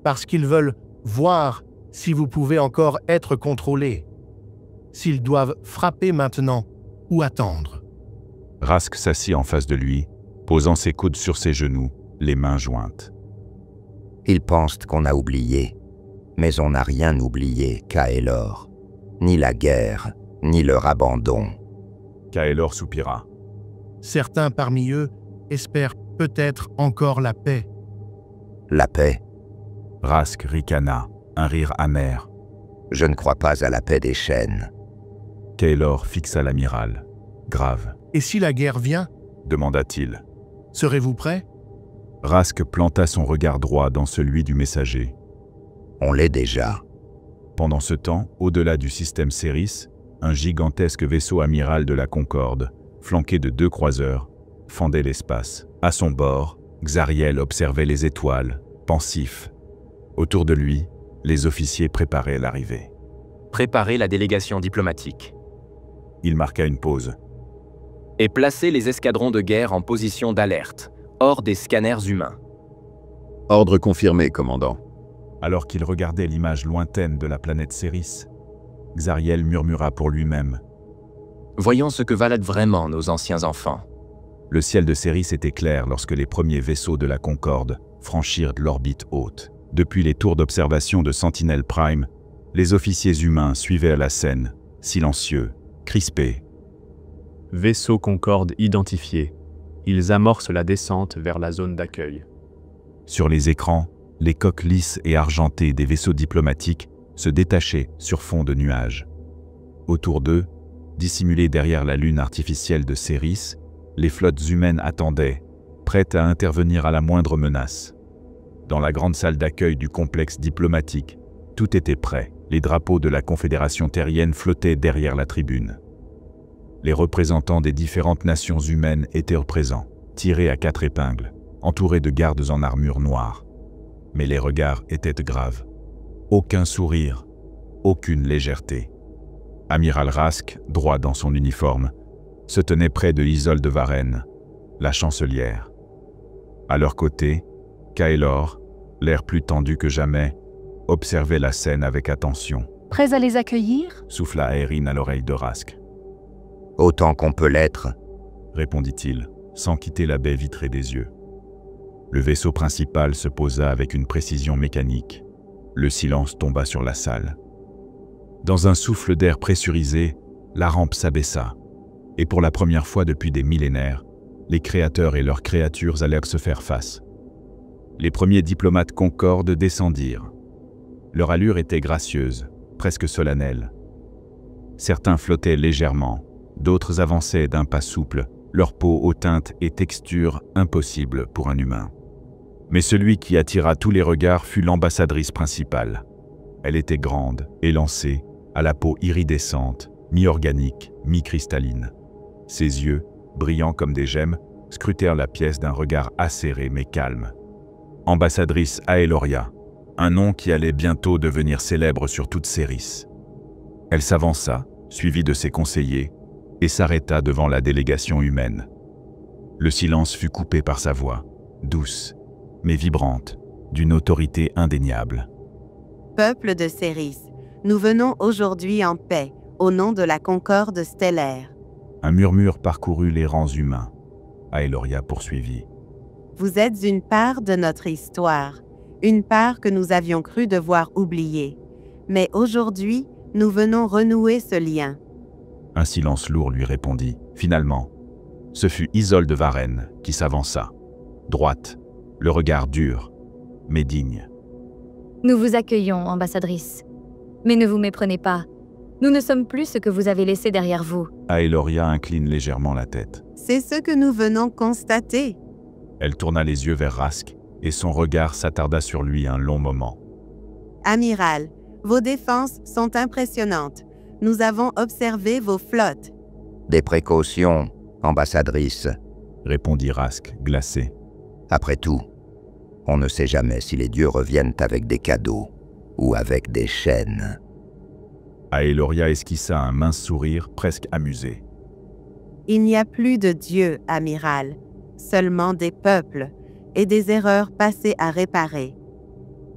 Speaker 6: Parce qu'ils veulent voir Si vous pouvez encore être contrôlés. S'ils doivent frapper maintenant ou attendre.
Speaker 1: Rask s'assit en face de lui, posant ses coudes sur ses genoux, les mains jointes.
Speaker 3: Ils pensent qu'on a oublié, mais on n'a rien oublié, Kaelor. Ni la guerre, ni leur abandon.
Speaker 1: Kaelor soupira.
Speaker 6: Certains parmi eux espèrent peut-être encore la paix.
Speaker 3: La paix?
Speaker 1: Rask ricana, un rire amer.
Speaker 3: Je ne crois pas à la paix des chaînes.
Speaker 1: Kaelor fixa l'amiral, grave.
Speaker 6: Et si la guerre vient?
Speaker 1: Demanda-t-il.
Speaker 6: Serez-vous prêt?
Speaker 1: Rask planta son regard droit dans celui du messager.
Speaker 3: On l'est déjà.
Speaker 1: Pendant ce temps, au-delà du système Céris, un gigantesque vaisseau amiral de la Concorde, flanqué de 2 croiseurs, fendait l'espace. À son bord, Xariel observait les étoiles, pensif. Autour de lui, les officiers préparaient l'arrivée.
Speaker 13: Préparez la délégation diplomatique.
Speaker 1: Il marqua une pause.
Speaker 13: Et placez les escadrons de guerre en position d'alerte, hors des scanners humains.
Speaker 15: Ordre confirmé, commandant.
Speaker 1: Alors qu'il regardait l'image lointaine de la planète Céris, Xariel murmura pour lui-même.
Speaker 13: Voyons ce que valent vraiment nos anciens enfants.
Speaker 1: Le ciel de Céris était clair lorsque les premiers vaisseaux de la Concorde franchirent l'orbite haute. Depuis les tours d'observation de Sentinel Prime, les officiers humains suivaient la scène, silencieux, crispés.
Speaker 16: Vaisseau Concorde identifié. Ils amorcent la descente vers la zone d'accueil.
Speaker 1: Sur les écrans, les coques lisses et argentées des vaisseaux diplomatiques se détachaient sur fond de nuages. Autour d'eux, dissimulés derrière la lune artificielle de Céris, les flottes humaines attendaient, prêtes à intervenir à la moindre menace. Dans la grande salle d'accueil du complexe diplomatique, tout était prêt. Les drapeaux de la Confédération terrienne flottaient derrière la tribune. Les représentants des différentes nations humaines étaient présents, tirés à 4 épingles, entourés de gardes en armure noire. Mais les regards étaient graves. Aucun sourire, aucune légèreté. Amiral Rask, droit dans son uniforme, se tenait près de Isolde Varenne, la chancelière. À leur côté, Kaelor, l'air plus tendu que jamais, observait la scène avec attention.
Speaker 5: « Prêts à les accueillir »
Speaker 1: souffla Aeryn à l'oreille de Rask.
Speaker 3: « Autant qu'on peut l'être »
Speaker 1: répondit-il, sans quitter la baie vitrée des yeux. Le vaisseau principal se posa avec une précision mécanique. Le silence tomba sur la salle. Dans un souffle d'air pressurisé, la rampe s'abaissa. Et pour la première fois depuis des millénaires, les créateurs et leurs créatures allèrent se faire face. Les premiers diplomates Concorde descendirent. Leur allure était gracieuse, presque solennelle. Certains flottaient légèrement, d'autres avançaient d'un pas souple, leur peau aux teintes et textures impossibles pour un humain. Mais celui qui attira tous les regards fut l'ambassadrice principale. Elle était grande, élancée, à la peau iridescente, mi-organique, mi-cristalline. Ses yeux, brillants comme des gemmes, scrutèrent la pièce d'un regard acéré mais calme. Ambassadrice Aeloria, un nom qui allait bientôt devenir célèbre sur toute Céris. Elle s'avança, suivie de ses conseillers, et s'arrêta devant la délégation humaine. Le silence fut coupé par sa voix, douce, mais vibrante, d'une autorité indéniable.
Speaker 17: Peuple de Céris, nous venons aujourd'hui en paix, au nom de la Concorde stellaire.
Speaker 1: Un murmure parcourut les rangs humains. Aeloria poursuivit.
Speaker 17: Vous êtes une part de notre histoire, une part que nous avions cru devoir oublier. Mais aujourd'hui, nous venons renouer ce lien.
Speaker 1: Un silence lourd lui répondit. Finalement, ce fut Isolde Varenne qui s'avança, droite, le regard dur, mais digne.
Speaker 7: Nous vous accueillons, ambassadrice. Mais ne vous méprenez pas. Nous ne sommes plus ce que vous avez laissé derrière vous.
Speaker 1: Aeloria incline légèrement la tête.
Speaker 17: C'est ce que nous venons constater.
Speaker 1: Elle tourna les yeux vers Rask, et son regard s'attarda sur lui un long moment.
Speaker 17: Amiral, vos défenses sont impressionnantes. Nous avons observé vos flottes.
Speaker 3: Des précautions, ambassadrice,
Speaker 1: répondit Rask, glacé.
Speaker 3: Après tout, on ne sait jamais si les dieux reviennent avec des cadeaux ou avec des chaînes.
Speaker 1: Aeloria esquissa un mince sourire presque amusé.
Speaker 17: Il n'y a plus de dieux, amiral, seulement des peuples et des erreurs passées à réparer.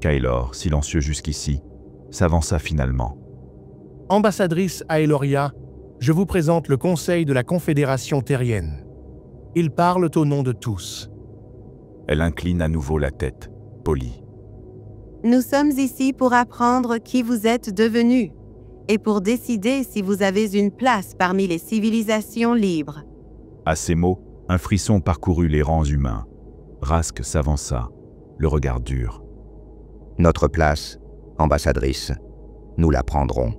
Speaker 1: Kaelor, silencieux jusqu'ici, s'avança finalement.
Speaker 6: Ambassadrice Aeloria, je vous présente le Conseil de la Confédération terrienne. Ils parlent au nom de tous.
Speaker 1: Elle incline à nouveau la tête, polie.
Speaker 17: Nous sommes ici pour apprendre qui vous êtes devenus et pour décider si vous avez une place parmi les civilisations libres.
Speaker 1: À ces mots, un frisson parcourut les rangs humains. Rask s'avança, le regard dur.
Speaker 3: Notre place, ambassadrice, nous la prendrons,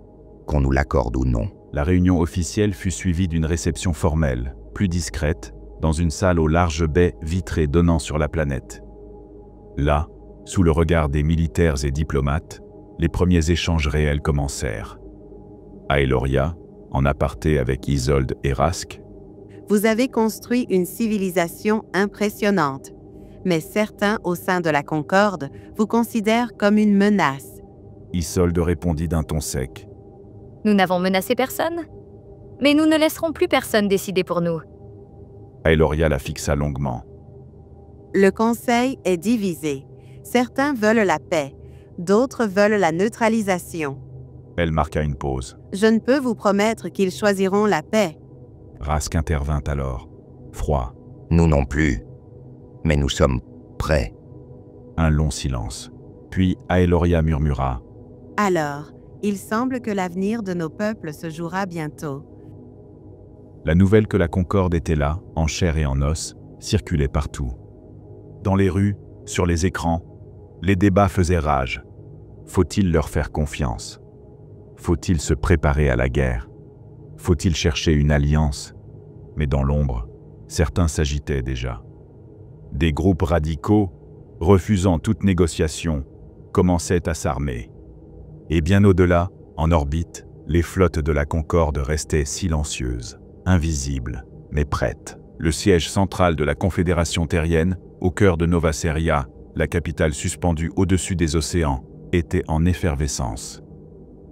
Speaker 3: qu'on nous l'accorde ou non.
Speaker 1: La réunion officielle fut suivie d'une réception formelle, plus discrète, dans une salle aux larges baies vitrées donnant sur la planète. Là, sous le regard des militaires et diplomates, les premiers échanges réels commencèrent. Aeloria, en aparté avec Isolde et Rask.
Speaker 17: Vous avez construit une civilisation impressionnante, mais certains au sein de la Concorde vous considèrent comme une menace.
Speaker 1: Isolde répondit d'un ton sec.
Speaker 7: Nous n'avons menacé personne, mais nous ne laisserons plus personne décider pour nous.
Speaker 1: Aeloria la fixa longuement.
Speaker 17: Le Conseil est divisé. Certains veulent la paix, d'autres veulent la neutralisation.
Speaker 1: Elle marqua une pause.
Speaker 17: Je ne peux vous promettre qu'ils choisiront la paix.
Speaker 1: Rask intervint alors, froid.
Speaker 3: Nous non plus, mais nous sommes prêts.
Speaker 1: Un long silence. Puis Aeloria murmura.
Speaker 17: Alors, il semble que l'avenir de nos peuples se jouera bientôt.
Speaker 1: La nouvelle que la Concorde était là, en chair et en os, circulait partout. Dans les rues, sur les écrans, les débats faisaient rage. Faut-il leur faire confiance? Faut-il se préparer à la guerre? Faut-il chercher une alliance? Mais dans l'ombre, certains s'agitaient déjà. Des groupes radicaux, refusant toute négociation, commençaient à s'armer. Et bien au-delà, en orbite, les flottes de la Concorde restaient silencieuses, invisibles, mais prêtes. Le siège central de la Confédération terrienne, au cœur de Nova Seria, la capitale suspendue au-dessus des océans, était en effervescence.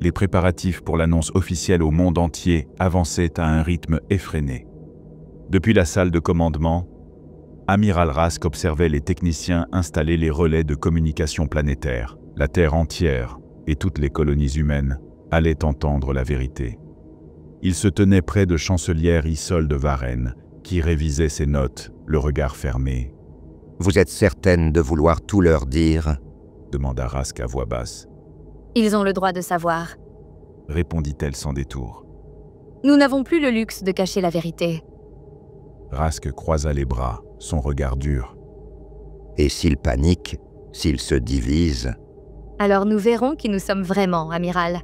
Speaker 1: Les préparatifs pour l'annonce officielle au monde entier avançaient à un rythme effréné. Depuis la salle de commandement, Amiral Rask observait les techniciens installer les relais de communication planétaire. La Terre entière et toutes les colonies humaines allaient entendre la vérité. Il se tenait près de chancelière Isolde Varenne, qui révisait ses notes, le regard fermé.
Speaker 3: « Vous êtes certaine de vouloir tout leur dire ?»
Speaker 1: demanda Rask à voix basse.
Speaker 7: « Ils ont le droit de savoir. »
Speaker 1: répondit-elle sans détour.
Speaker 7: « Nous n'avons plus le luxe de cacher la vérité. »
Speaker 1: Rask croisa les bras, son regard dur.
Speaker 3: « Et s'ils paniquent, s'ils se divisent ?»
Speaker 7: Alors nous verrons qui nous sommes vraiment, amiral.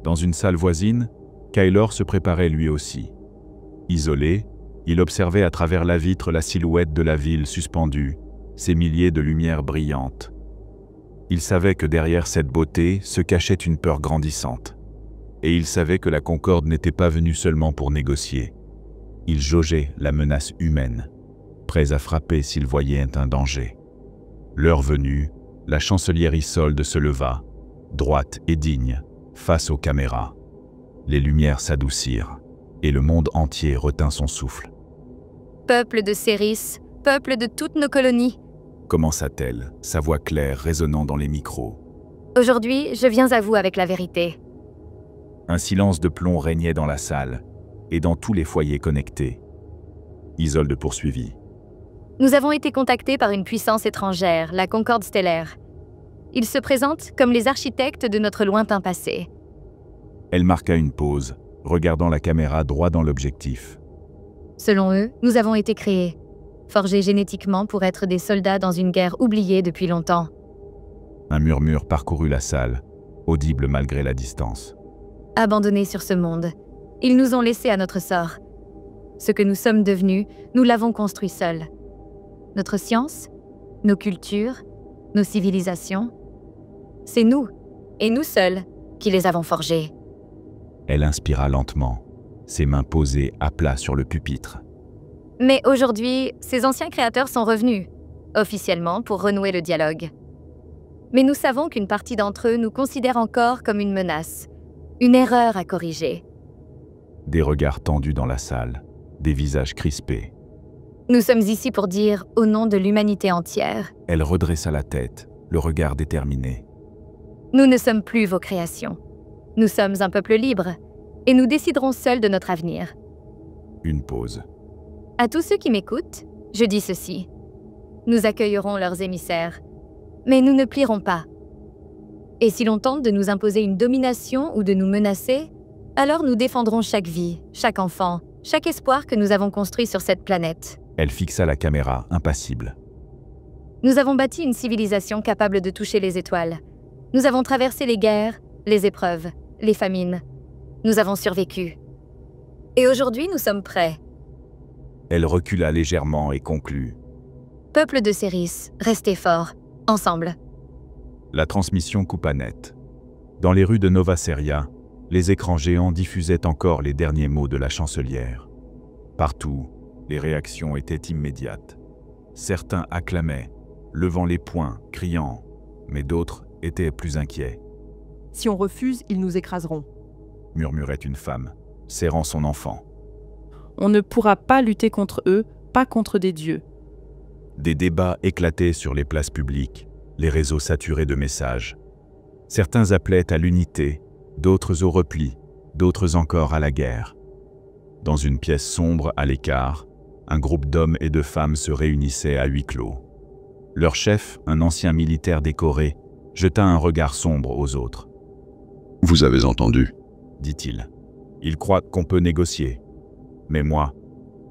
Speaker 1: Dans une salle voisine, Kaelor se préparait lui aussi. Isolé, il observait à travers la vitre la silhouette de la ville suspendue, ses milliers de lumières brillantes. Il savait que derrière cette beauté se cachait une peur grandissante. Et il savait que la Concorde n'était pas venue seulement pour négocier. Il jaugeait la menace humaine, prêt à frapper s'il voyait un danger. L'heure venue, la chancelière Isolde se leva, droite et digne, face aux caméras. Les lumières s'adoucirent, et le monde entier retint son souffle.
Speaker 7: « Peuple de Céris, peuple de toutes nos colonies, »
Speaker 1: commença-t-elle, sa voix claire résonnant dans les micros.
Speaker 7: « Aujourd'hui, je viens à vous avec la vérité. »
Speaker 1: Un silence de plomb régnait dans la salle, et dans tous les foyers connectés. Isolde poursuivit.
Speaker 7: Nous avons été contactés par une puissance étrangère, la Concorde stellaire. Ils se présentent comme les architectes de notre lointain passé.
Speaker 1: Elle marqua une pause, regardant la caméra droit dans l'objectif.
Speaker 7: Selon eux, nous avons été créés, forgés génétiquement pour être des soldats dans une guerre oubliée depuis longtemps.
Speaker 1: Un murmure parcourut la salle, audible malgré la distance.
Speaker 7: Abandonnés sur ce monde, ils nous ont laissés à notre sort. Ce que nous sommes devenus, nous l'avons construit seuls. Notre science, nos cultures, nos civilisations, c'est nous, et nous seuls, qui les avons forgés.
Speaker 1: Elle inspira lentement, ses mains posées à plat sur le pupitre.
Speaker 7: Mais aujourd'hui, ces anciens créateurs sont revenus, officiellement pour renouer le dialogue. Mais nous savons qu'une partie d'entre eux nous considère encore comme une menace, une erreur à corriger.
Speaker 1: Des regards tendus dans la salle, des visages crispés.
Speaker 7: Nous sommes ici pour dire, au nom de l'humanité entière.
Speaker 1: Elle redressa la tête, le regard déterminé.
Speaker 7: Nous ne sommes plus vos créations. Nous sommes un peuple libre, et nous déciderons seuls de notre avenir.
Speaker 1: Une pause.
Speaker 7: À tous ceux qui m'écoutent, je dis ceci. Nous accueillerons leurs émissaires, mais nous ne plierons pas. Et si l'on tente de nous imposer une domination ou de nous menacer, alors nous défendrons chaque vie, chaque enfant, chaque espoir que nous avons construit sur cette planète.
Speaker 1: Elle fixa la caméra, impassible.
Speaker 7: Nous avons bâti une civilisation capable de toucher les étoiles. Nous avons traversé les guerres, les épreuves, les famines. Nous avons survécu. Et aujourd'hui, nous sommes prêts.
Speaker 1: Elle recula légèrement et conclut.
Speaker 7: Peuple de Céris, restez forts, ensemble.
Speaker 1: La transmission coupa net. Dans les rues de Nova Seria, les écrans géants diffusaient encore les derniers mots de la chancelière. Partout, les réactions étaient immédiates. Certains acclamaient, levant les poings, criant, mais d'autres étaient plus inquiets.
Speaker 14: « Si on refuse, ils nous écraseront »,
Speaker 1: murmurait une femme, serrant son enfant.
Speaker 14: « On ne pourra pas lutter contre eux, pas contre des dieux. »
Speaker 1: Des débats éclataient sur les places publiques, les réseaux saturés de messages. Certains appelaient à l'unité, d'autres au repli, d'autres encore à la guerre. Dans une pièce sombre à l'écart, un groupe d'hommes et de femmes se réunissait à huis clos. Leur chef, un ancien militaire décoré, jeta un regard sombre aux autres.
Speaker 15: « Vous avez entendu »
Speaker 1: dit-il. « Ils croient qu'on peut négocier. Mais moi,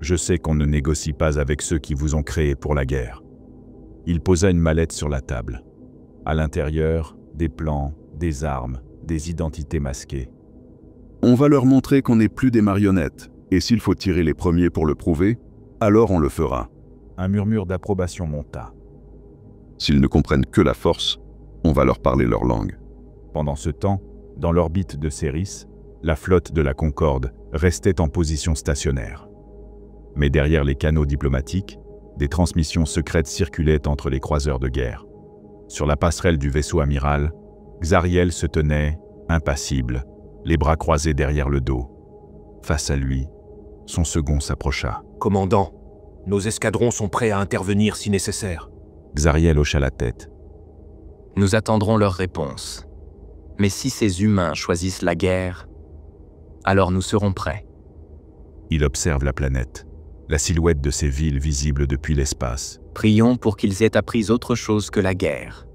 Speaker 1: je sais qu'on ne négocie pas avec ceux qui vous ont créé pour la guerre. » Il posa une mallette sur la table. À l'intérieur, des plans, des armes, des identités masquées.
Speaker 15: « On va leur montrer qu'on n'est plus des marionnettes, et s'il faut tirer les premiers pour le prouver, alors on le fera. »
Speaker 1: Un murmure d'approbation monta.
Speaker 15: « S'ils ne comprennent que la force, on va leur parler leur langue. »
Speaker 1: Pendant ce temps, dans l'orbite de Céris, la flotte de la Concorde restait en position stationnaire. Mais derrière les canaux diplomatiques, des transmissions secrètes circulaient entre les croiseurs de guerre. Sur la passerelle du vaisseau amiral, Xariel se tenait, impassible, les bras croisés derrière le dos. Face à lui, son second s'approcha.
Speaker 18: « Commandant, nos escadrons sont prêts à intervenir si nécessaire. »
Speaker 1: Xariel hocha la tête.
Speaker 13: « Nous attendrons leur réponse. Mais si ces humains choisissent la guerre, alors nous serons prêts. »
Speaker 1: Il observe la planète, la silhouette de ces villes visibles depuis l'espace.
Speaker 13: « Prions pour qu'ils aient appris autre chose que la guerre. »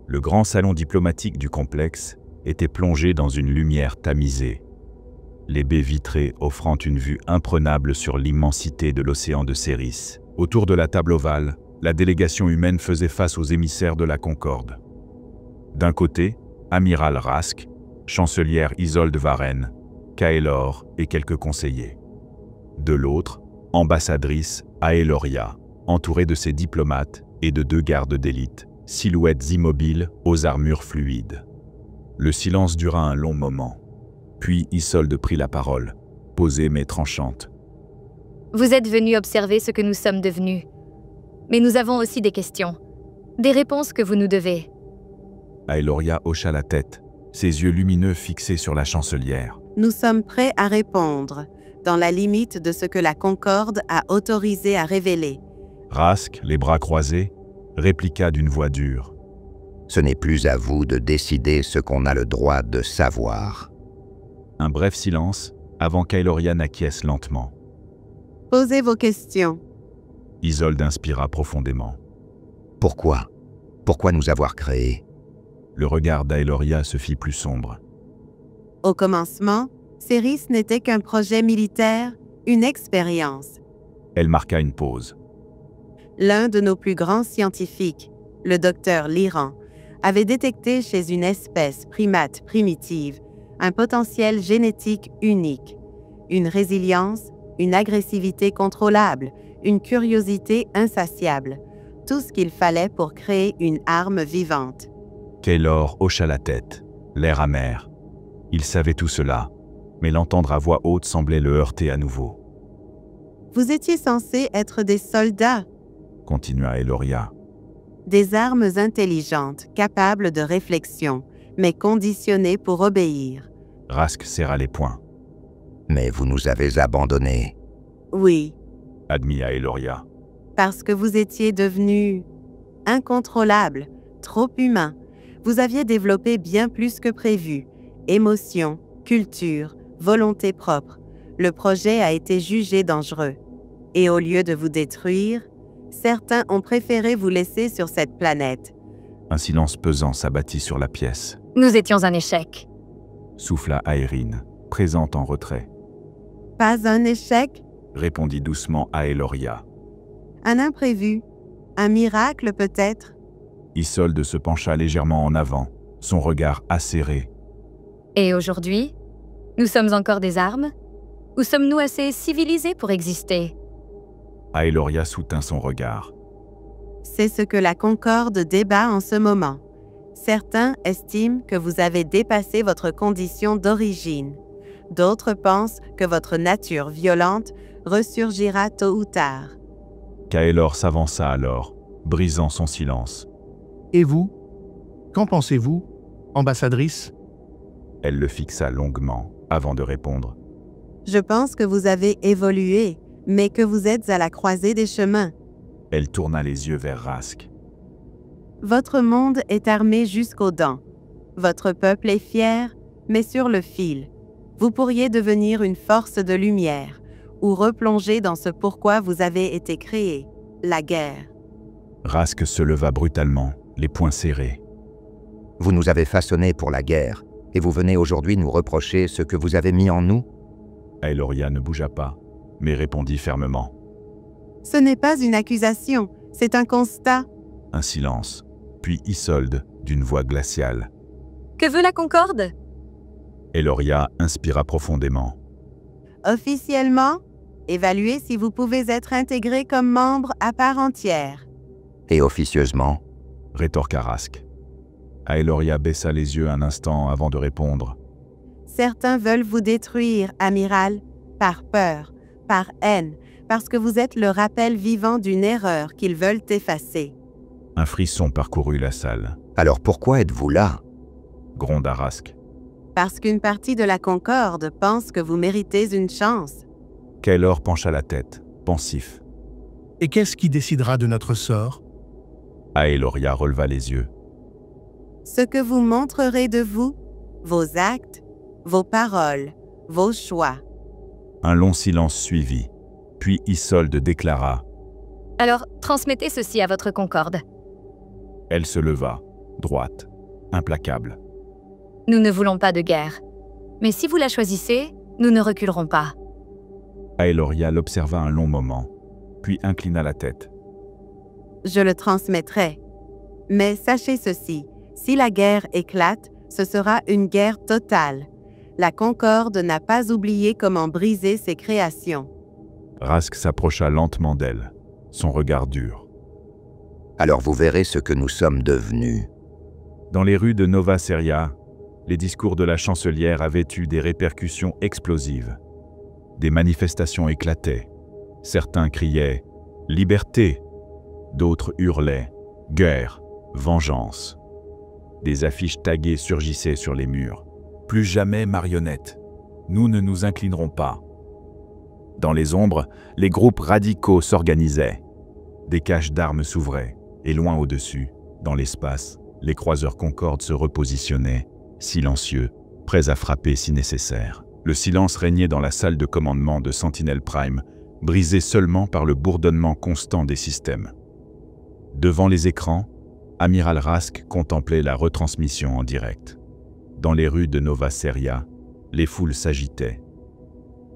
Speaker 1: Le grand salon diplomatique du complexe était plongé dans une lumière tamisée. Les baies vitrées offrant une vue imprenable sur l'immensité de l'océan de Céris. Autour de la table ovale, la délégation humaine faisait face aux émissaires de la Concorde. D'un côté, Amiral Rask, chancelière Isolde Varenne, Kaelor et quelques conseillers. De l'autre, ambassadrice Aeloria, entourée de ses diplomates et de 2 gardes d'élite, silhouettes immobiles aux armures fluides. Le silence dura un long moment. Puis Isolde prit la parole, posée mais tranchante.
Speaker 7: « Vous êtes venus observer ce que nous sommes devenus. Mais nous avons aussi des questions, des réponses que vous nous devez. »
Speaker 1: Aeloria hocha la tête, ses yeux lumineux fixés sur la chancelière.
Speaker 17: « Nous sommes prêts à répondre, dans la limite de ce que la Concorde a autorisé à révéler. »
Speaker 1: Rask, les bras croisés, répliqua d'une voix dure.
Speaker 3: « Ce n'est plus à vous de décider ce qu'on a le droit de savoir. »
Speaker 1: Un bref silence, avant qu'Aeloria n'acquiesce lentement.
Speaker 17: « Posez vos questions. »
Speaker 1: Isolde inspira profondément.
Speaker 3: « Pourquoi? Pourquoi nous avoir créés ?»
Speaker 1: Le regard d'Aeloria se fit plus sombre.
Speaker 17: « Au commencement, Céris n'était qu'un projet militaire, une expérience. »
Speaker 1: Elle marqua une pause.
Speaker 17: L'un de nos plus grands scientifiques, le docteur Lyran, avait détecté chez une espèce primate primitive un potentiel génétique unique, une résilience, une agressivité contrôlable, une curiosité insatiable, tout ce qu'il fallait pour créer une arme vivante.
Speaker 1: Kaelor hocha la tête, l'air amer. Il savait tout cela, mais l'entendre à voix haute semblait le heurter à nouveau.
Speaker 17: « Vous étiez censés être des soldats, »
Speaker 1: continua Aeloria.
Speaker 17: « Des armes intelligentes, capables de réflexion, mais conditionnées pour obéir. »
Speaker 1: Rask serra les poings.
Speaker 3: « Mais vous nous avez abandonnés. »«
Speaker 17: Oui. »
Speaker 1: admit Aeloria.
Speaker 17: « Parce que vous étiez devenus incontrôlables, trop humains. Vous aviez développé bien plus que prévu. Émotions, culture, volonté propre. Le projet a été jugé dangereux. Et au lieu de vous détruire, certains ont préféré vous laisser sur cette planète.
Speaker 1: Un silence pesant s'abattit sur la pièce.
Speaker 7: Nous étions un échec.
Speaker 1: Souffla Aérine, présente en retrait.
Speaker 17: Pas un échec,
Speaker 1: Répondit doucement Aeloria.
Speaker 17: un imprévu, un miracle peut-être.
Speaker 1: Isolde se pencha légèrement en avant, son regard acéré.
Speaker 7: Et aujourd'hui, nous sommes encore des armes? Ou sommes-nous assez civilisés pour exister?
Speaker 1: Aeloria soutint son regard.
Speaker 17: C'est ce que la Concorde débat en ce moment. Certains estiment que vous avez dépassé votre condition d'origine. D'autres pensent que votre nature violente ressurgira tôt ou tard.
Speaker 1: Kaelor s'avança alors, brisant son silence.
Speaker 6: Et vous? Qu'en pensez-vous, ambassadrice?
Speaker 1: Elle le fixa longuement, avant de répondre.
Speaker 17: Je pense que vous avez évolué, mais que vous êtes à la croisée des chemins.
Speaker 1: Elle tourna les yeux vers Rask.
Speaker 17: Votre monde est armé jusqu'aux dents. Votre peuple est fier, mais sur le fil. Vous pourriez devenir une force de lumière, ou replonger dans ce pourquoi vous avez été créé, la guerre.
Speaker 1: Rask se leva brutalement, les poings serrés.
Speaker 3: Vous nous avez façonnés pour la guerre, et vous venez aujourd'hui nous reprocher ce que vous avez mis en nous?
Speaker 1: Aeloria ne bougea pas, mais répondit fermement.
Speaker 17: Ce n'est pas une accusation, c'est un constat.
Speaker 1: Un silence, puis Isolde, d'une voix glaciale.
Speaker 7: Que veut la Concorde?
Speaker 1: Aeloria inspira profondément.
Speaker 17: Officiellement, évaluez si vous pouvez être intégré comme membre à part entière.
Speaker 3: Et officieusement?
Speaker 1: Rétorqua Rask. Aeloria baissa les yeux un instant avant de répondre.
Speaker 17: Certains veulent vous détruire, amiral, par peur, par haine, parce que vous êtes le rappel vivant d'une erreur qu'ils veulent effacer.
Speaker 1: Un frisson parcourut la salle.
Speaker 3: Alors pourquoi êtes-vous là?
Speaker 1: Gronda Rask.
Speaker 17: Parce qu'une partie de la Concorde pense que vous méritez une chance.
Speaker 1: Kaelor pencha la tête, pensif.
Speaker 6: Et qu'est-ce qui décidera de notre sort?
Speaker 1: Aeloria releva les yeux.
Speaker 17: Ce que vous montrerez de vous, vos actes, vos paroles, vos choix.
Speaker 1: Un long silence suivit, puis Isolde déclara.
Speaker 7: Alors, transmettez ceci à votre Concorde.
Speaker 1: Elle se leva, droite, implacable.
Speaker 7: Nous ne voulons pas de guerre. Mais si vous la choisissez, nous ne reculerons pas.
Speaker 1: Aeloria l'observa un long moment, puis inclina la tête.
Speaker 17: Je le transmettrai. Mais sachez ceci, si la guerre éclate, ce sera une guerre totale. La Concorde n'a pas oublié comment briser ses créations.
Speaker 1: Rask s'approcha lentement d'elle, son regard dur.
Speaker 3: Alors vous verrez ce que nous sommes devenus.
Speaker 1: Dans les rues de Nova Seria, les discours de la chancelière avaient eu des répercussions explosives. Des manifestations éclataient. Certains criaient « Liberté !» D'autres hurlaient « Guerre !» « Vengeance !» Des affiches taguées surgissaient sur les murs. « Plus jamais marionnettes. Nous ne nous inclinerons pas. » Dans les ombres, les groupes radicaux s'organisaient. Des caches d'armes s'ouvraient, et loin au-dessus, dans l'espace, les croiseurs Concorde se repositionnaient, silencieux, prêts à frapper si nécessaire. Le silence régnait dans la salle de commandement de Sentinel Prime, brisé seulement par le bourdonnement constant des systèmes. Devant les écrans, Amiral Rask contemplait la retransmission en direct. Dans les rues de Nova Seria, les foules s'agitaient.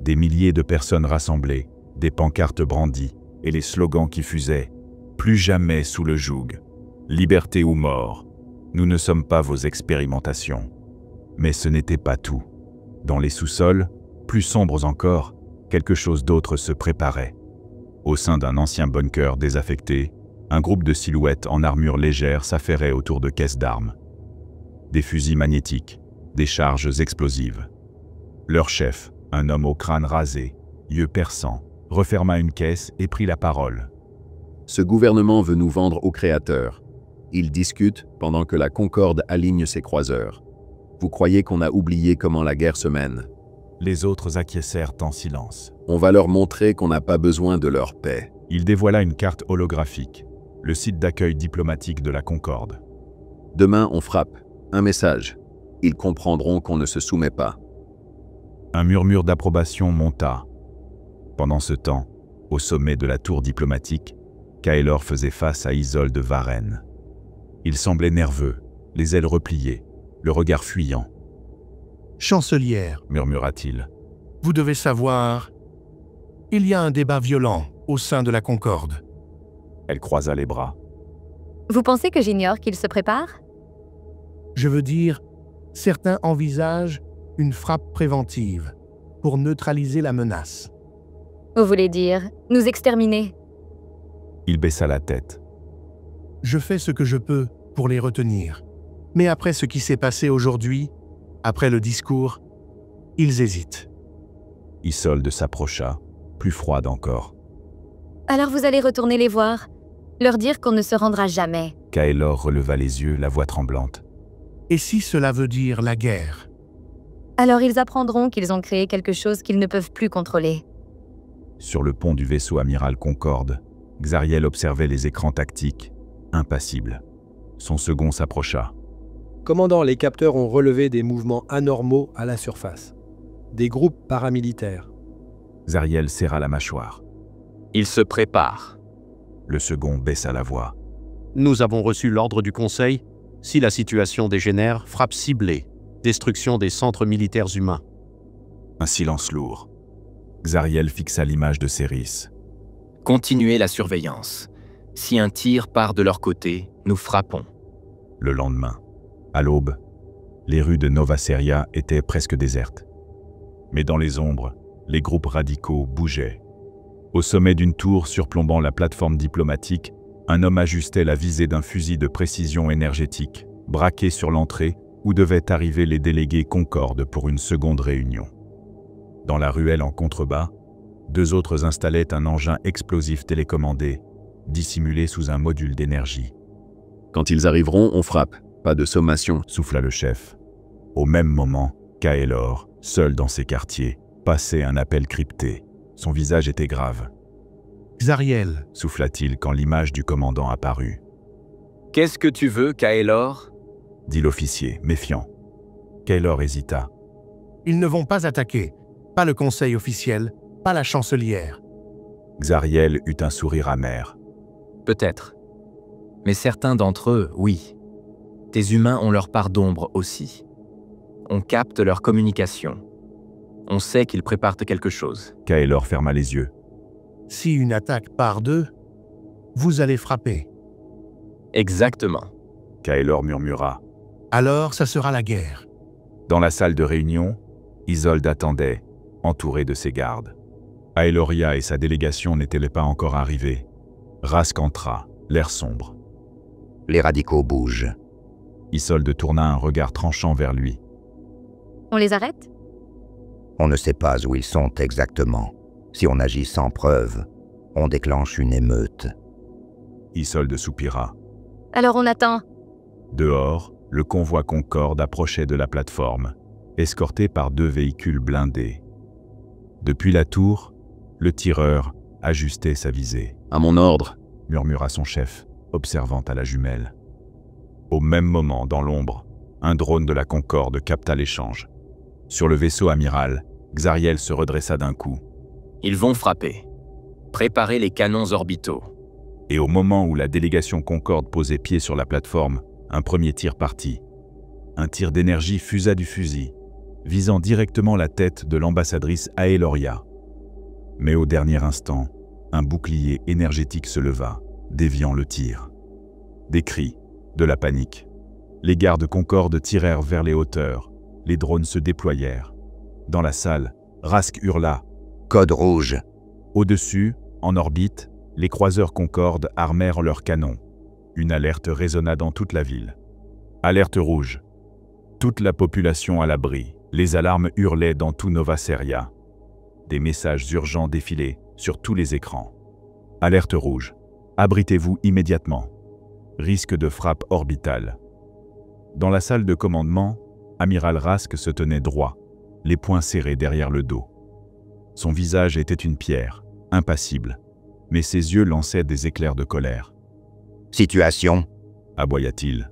Speaker 1: Des milliers de personnes rassemblées, des pancartes brandies et les slogans qui fusaient « Plus jamais sous le joug »,« Liberté ou mort », nous ne sommes pas vos expérimentations. Mais ce n'était pas tout. Dans les sous-sols, plus sombres encore, quelque chose d'autre se préparait. Au sein d'un ancien bunker désaffecté, un groupe de silhouettes en armure légère s'affairait autour de caisses d'armes. Des fusils magnétiques, des charges explosives. Leur chef, un homme au crâne rasé, yeux perçants, referma une caisse et prit la parole.
Speaker 9: Ce gouvernement veut nous vendre aux créateurs. Il discute pendant que la Concorde aligne ses croiseurs. Vous croyez qu'on a oublié comment la guerre se mène?
Speaker 1: Les autres acquiescèrent en silence.
Speaker 9: On va leur montrer qu'on n'a pas besoin de leur paix.
Speaker 1: Il dévoila une carte holographique, le site d'accueil diplomatique de la Concorde.
Speaker 15: Demain, on frappe. Un message. Ils comprendront qu'on ne se soumet pas.
Speaker 1: Un murmure d'approbation monta. Pendant ce temps, au sommet de la tour diplomatique, Kaelor faisait face à Isolde Varenne. Il semblait nerveux, les ailes repliées, le regard fuyant.
Speaker 6: « Chancelière,
Speaker 1: murmura-t-il.
Speaker 6: Vous devez savoir, il y a un débat violent au sein de la Concorde. »
Speaker 1: Elle croisa les bras.
Speaker 7: Vous pensez que j'ignore qu'il se prépare?
Speaker 6: Je veux dire, certains envisagent une frappe préventive pour neutraliser la menace.
Speaker 7: Vous voulez dire, nous exterminer?
Speaker 1: Il baissa la tête.
Speaker 6: Je fais ce que je peux pour les retenir. Mais après ce qui s'est passé aujourd'hui, après le discours, ils hésitent.
Speaker 1: Isolde s'approcha, plus froide encore.
Speaker 7: Alors vous allez retourner les voir, leur dire qu'on ne se rendra jamais.
Speaker 1: Kaelor releva les yeux, la voix tremblante.
Speaker 6: Et si cela veut dire la guerre?
Speaker 7: Alors ils apprendront qu'ils ont créé quelque chose qu'ils ne peuvent plus contrôler.
Speaker 1: Sur le pont du vaisseau amiral Concorde, Xariel observait les écrans tactiques, impassible. Son second s'approcha.
Speaker 19: Commandant, les capteurs ont relevé des mouvements anormaux à la surface. Des groupes paramilitaires.
Speaker 1: Xariel serra la mâchoire.
Speaker 13: Il se prépare.
Speaker 1: Le second baissa la voix.
Speaker 18: Nous avons reçu l'ordre du Conseil. Si la situation dégénère, frappe ciblée. Destruction des centres militaires humains.
Speaker 1: Un silence lourd. Xariel fixa l'image de Céris.
Speaker 13: Continuez la surveillance. Si un tir part de leur côté, nous frappons.
Speaker 1: Le lendemain, à l'aube, les rues de Nova Seria étaient presque désertes. Mais dans les ombres, les groupes radicaux bougeaient. Au sommet d'une tour surplombant la plateforme diplomatique, un homme ajustait la visée d'un fusil de précision énergétique, braqué sur l'entrée où devaient arriver les délégués Concorde pour une seconde réunion. Dans la ruelle en contrebas, deux autres installaient un engin explosif télécommandé, dissimulé sous un module d'énergie.
Speaker 15: Quand ils arriveront, on frappe. Pas de sommation,
Speaker 1: souffla le chef. Au même moment, Kaelor, seul dans ses quartiers, passait un appel crypté. Son visage était grave.
Speaker 6: Xariel,
Speaker 1: souffla-t-il quand l'image du commandant apparut.
Speaker 13: Qu'est-ce que tu veux, Kaelor?
Speaker 1: Dit l'officier, méfiant. Kaelor hésita.
Speaker 6: Ils ne vont pas attaquer. Pas le conseil officiel, pas la chancelière.
Speaker 1: Xariel eut un sourire amer.
Speaker 13: Peut-être. Mais certains d'entre eux, oui. Tes humains ont leur part d'ombre aussi. On capte leur communication. On sait qu'ils préparent quelque chose.
Speaker 1: Kaelor ferma les yeux.
Speaker 6: Si une attaque part d'eux, vous allez frapper.
Speaker 13: Exactement.
Speaker 1: Kaelor murmura.
Speaker 6: Alors, ça sera la guerre.
Speaker 1: Dans la salle de réunion, Isolde attendait, entourée de ses gardes. Aeloria et sa délégation n'étaient pas encore arrivés. Rask entra, l'air sombre.
Speaker 3: Les radicaux bougent.
Speaker 1: Isolde tourna un regard tranchant vers lui.
Speaker 7: On les arrête?
Speaker 3: On ne sait pas où ils sont exactement. Si on agit sans preuve, on déclenche une émeute.
Speaker 1: Isolde soupira.
Speaker 7: Alors on attend.
Speaker 1: Dehors, le convoi Concorde approchait de la plateforme, escorté par deux véhicules blindés. Depuis la tour, le tireur ajustait sa visée.
Speaker 15: « À mon ordre !»
Speaker 1: murmura son chef, observant à la jumelle. Au même moment, dans l'ombre, un drone de la Concorde capta l'échange. Sur le vaisseau amiral, Xariel se redressa d'un coup.
Speaker 13: Ils vont frapper. Préparez les canons orbitaux.
Speaker 1: Et au moment où la délégation Concorde posait pied sur la plateforme, un premier tir partit. Un tir d'énergie fusa du fusil, visant directement la tête de l'ambassadrice Aeloria. Mais au dernier instant, un bouclier énergétique se leva, déviant le tir. Des cris, de la panique. Les gardes Concorde tirèrent vers les hauteurs. Les drones se déployèrent. Dans la salle, Rask hurla.
Speaker 3: « Code rouge !»
Speaker 1: Au-dessus, en orbite, les croiseurs Concorde armèrent leurs canons. Une alerte résonna dans toute la ville. Alerte rouge. Toute la population à l'abri. Les alarmes hurlaient dans tout Nova Seria. Des messages urgents défilaient sur tous les écrans. Alerte rouge. Abritez-vous immédiatement. Risque de frappe orbitale. Dans la salle de commandement, Amiral Rask se tenait droit, les poings serrés derrière le dos. Son visage était une pierre, impassible, mais ses yeux lançaient des éclairs de colère.
Speaker 3: « Situation !»
Speaker 1: aboya-t-il.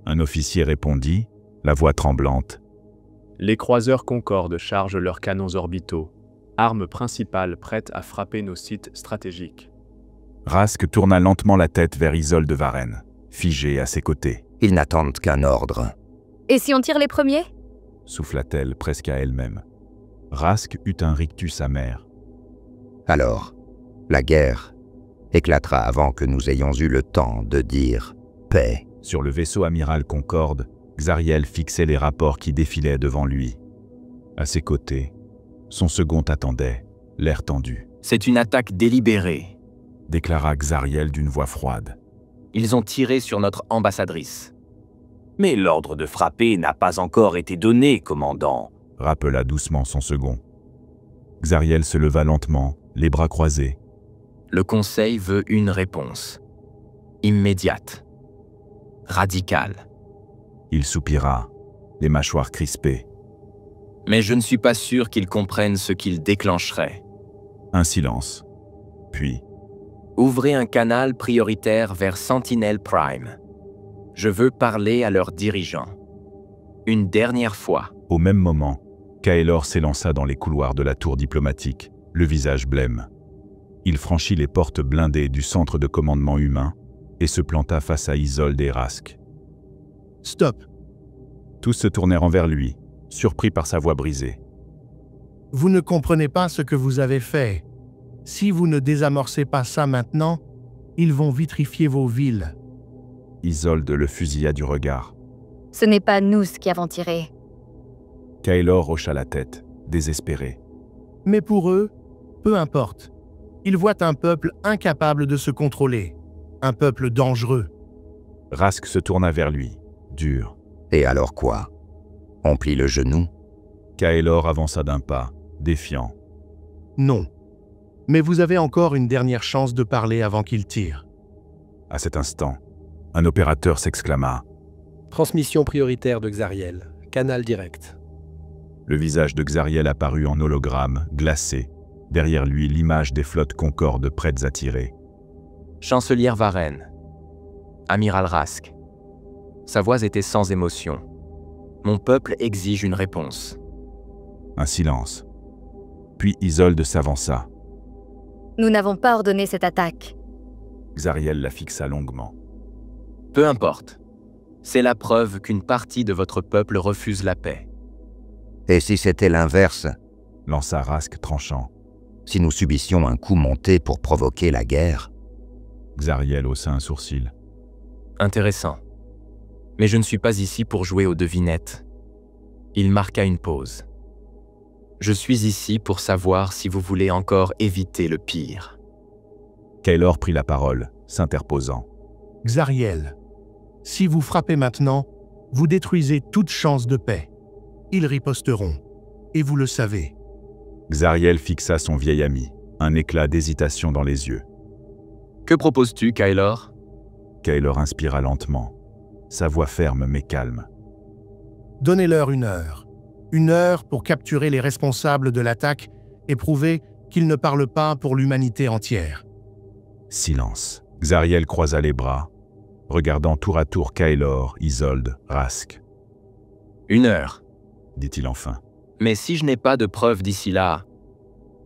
Speaker 1: Un officier répondit, la voix tremblante.
Speaker 16: Les croiseurs Concorde chargent leurs canons orbitaux, arme principale prête à frapper nos sites stratégiques.
Speaker 1: Rask tourna lentement la tête vers Isolde Varenne, figée à ses côtés.
Speaker 3: Ils n'attendent qu'un ordre.
Speaker 7: Et si on tire les premiers?
Speaker 1: Souffla-t-elle presque à elle-même. Rask eut un rictus amer.
Speaker 3: Alors, la guerre éclatera avant que nous ayons eu le temps de dire « paix ».
Speaker 1: Sur le vaisseau amiral Concorde, Xariel fixait les rapports qui défilaient devant lui. À ses côtés, son second attendait, l'air tendu.
Speaker 13: « C'est une attaque délibérée »,
Speaker 1: déclara Xariel d'une voix froide.
Speaker 13: « Ils ont tiré sur notre ambassadrice. »
Speaker 20: « Mais l'ordre de frapper n'a pas encore été donné, commandant, »
Speaker 1: rappela doucement son second. Xariel se leva lentement, les bras croisés.
Speaker 13: « Le Conseil veut une réponse. Immédiate. Radicale. »
Speaker 1: Il soupira, les mâchoires crispées.
Speaker 13: « Mais je ne suis pas sûr qu'ils comprennent ce qu'ils déclencheraient. »
Speaker 1: Un silence. Puis...
Speaker 13: « Ouvrez un canal prioritaire vers Sentinel Prime. Je veux parler à leurs dirigeants. Une dernière fois. »
Speaker 1: Au même moment, Kaelor s'élança dans les couloirs de la tour diplomatique, le visage blême. Il franchit les portes blindées du centre de commandement humain et se planta face à Isolde et Rask.
Speaker 6: « Stop !»
Speaker 1: Tous se tournèrent envers lui, surpris par sa voix brisée.
Speaker 6: « Vous ne comprenez pas ce que vous avez fait. Si vous ne désamorcez pas ça maintenant, ils vont vitrifier vos villes. »
Speaker 1: Isolde le fusilla du regard.
Speaker 7: « Ce n'est pas nous qui avons tiré. »
Speaker 1: Kaelor hocha la tête, désespéré.
Speaker 6: « Mais pour eux, peu importe. Ils voient un peuple incapable de se contrôler. Un peuple dangereux. »
Speaker 1: Rask se tourna vers lui, dur.
Speaker 3: « Et alors quoi? On plie le genou ?»
Speaker 1: Kaelor avança d'un pas, défiant.
Speaker 6: « Non. Mais vous avez encore une dernière chance de parler avant qu'ils tirent. »
Speaker 1: À cet instant, un opérateur s'exclama.
Speaker 19: « Transmission prioritaire de Xariel. Canal direct. »
Speaker 1: Le visage de Xariel apparut en hologramme, glacé. Derrière lui, l'image des flottes Concorde prêtes à tirer.
Speaker 13: « Chancelière Varenne. Amiral Rask. » Sa voix était sans émotion. « Mon peuple exige une réponse. »
Speaker 1: Un silence. Puis Isolde s'avança.
Speaker 7: « Nous n'avons pas ordonné cette attaque. »
Speaker 1: Xariel la fixa longuement.
Speaker 13: « Peu importe. C'est la preuve qu'une partie de votre peuple refuse la paix. »
Speaker 3: « Et si c'était l'inverse »
Speaker 1: lança Rask tranchant.
Speaker 3: « Si nous subissions un coup monté pour provoquer la guerre »
Speaker 1: Xariel haussa un sourcil.
Speaker 13: « Intéressant. Mais je ne suis pas ici pour jouer aux devinettes. » Il marqua une pause. « Je suis ici pour savoir si vous voulez encore éviter le pire. »
Speaker 1: Kaelor prit la parole, s'interposant.
Speaker 6: « Xariel, si vous frappez maintenant, vous détruisez toute chance de paix. Ils riposteront. Et vous le savez. »
Speaker 1: Xariel fixa son vieil ami, un éclat d'hésitation dans les yeux.
Speaker 13: « Que proposes-tu, Kaelor »
Speaker 1: Kaelor inspira lentement, sa voix ferme mais calme.
Speaker 6: « Donnez-leur une heure. Une heure pour capturer les responsables de l'attaque et prouver qu'ils ne parlent pas pour l'humanité entière. »
Speaker 1: Silence. Xariel croisa les bras, regardant tour à tour Kaelor, Isolde, Rask.
Speaker 13: « Une heure. »
Speaker 1: dit-il enfin.
Speaker 13: « Mais si je n'ai pas de preuves d'ici là… »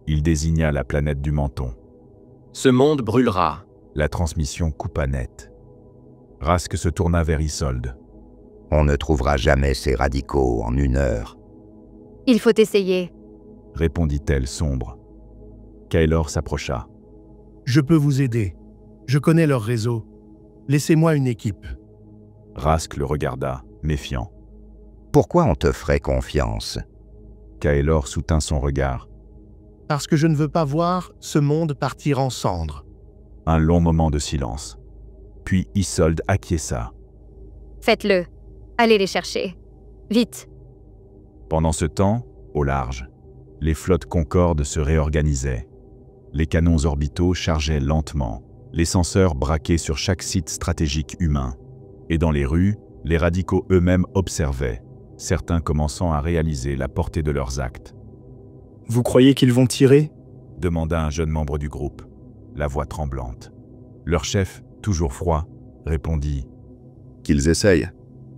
Speaker 1: Il désigna la planète du menton.
Speaker 13: « Ce monde brûlera. »
Speaker 1: La transmission coupa net. Rask se tourna vers Isolde.
Speaker 3: « On ne trouvera jamais ces radicaux en une heure. »
Speaker 7: « Il faut essayer. »
Speaker 1: répondit-elle sombre. Kaelor s'approcha.
Speaker 6: « Je peux vous aider. Je connais leur réseau. Laissez-moi une équipe. »
Speaker 1: Rask le regarda, méfiant.
Speaker 3: « Pourquoi on te ferait confiance ?»
Speaker 1: Kaelor soutint son regard.
Speaker 6: « Parce que je ne veux pas voir ce monde partir en cendres. »
Speaker 1: Un long moment de silence. Puis Isolde acquiesça.
Speaker 7: « Faites-le. Allez les chercher. Vite. »
Speaker 1: Pendant ce temps, au large, les flottes Concorde se réorganisaient. Les canons orbitaux chargeaient lentement, les senseurs braqués sur chaque site stratégique humain. Et dans les rues, les radicaux eux-mêmes observaient, certains commençant à réaliser la portée de leurs actes.
Speaker 21: « Vous croyez qu'ils vont tirer ?»
Speaker 1: demanda un jeune membre du groupe, la voix tremblante. Leur chef, toujours froid, répondit
Speaker 15: « Qu'ils essayent.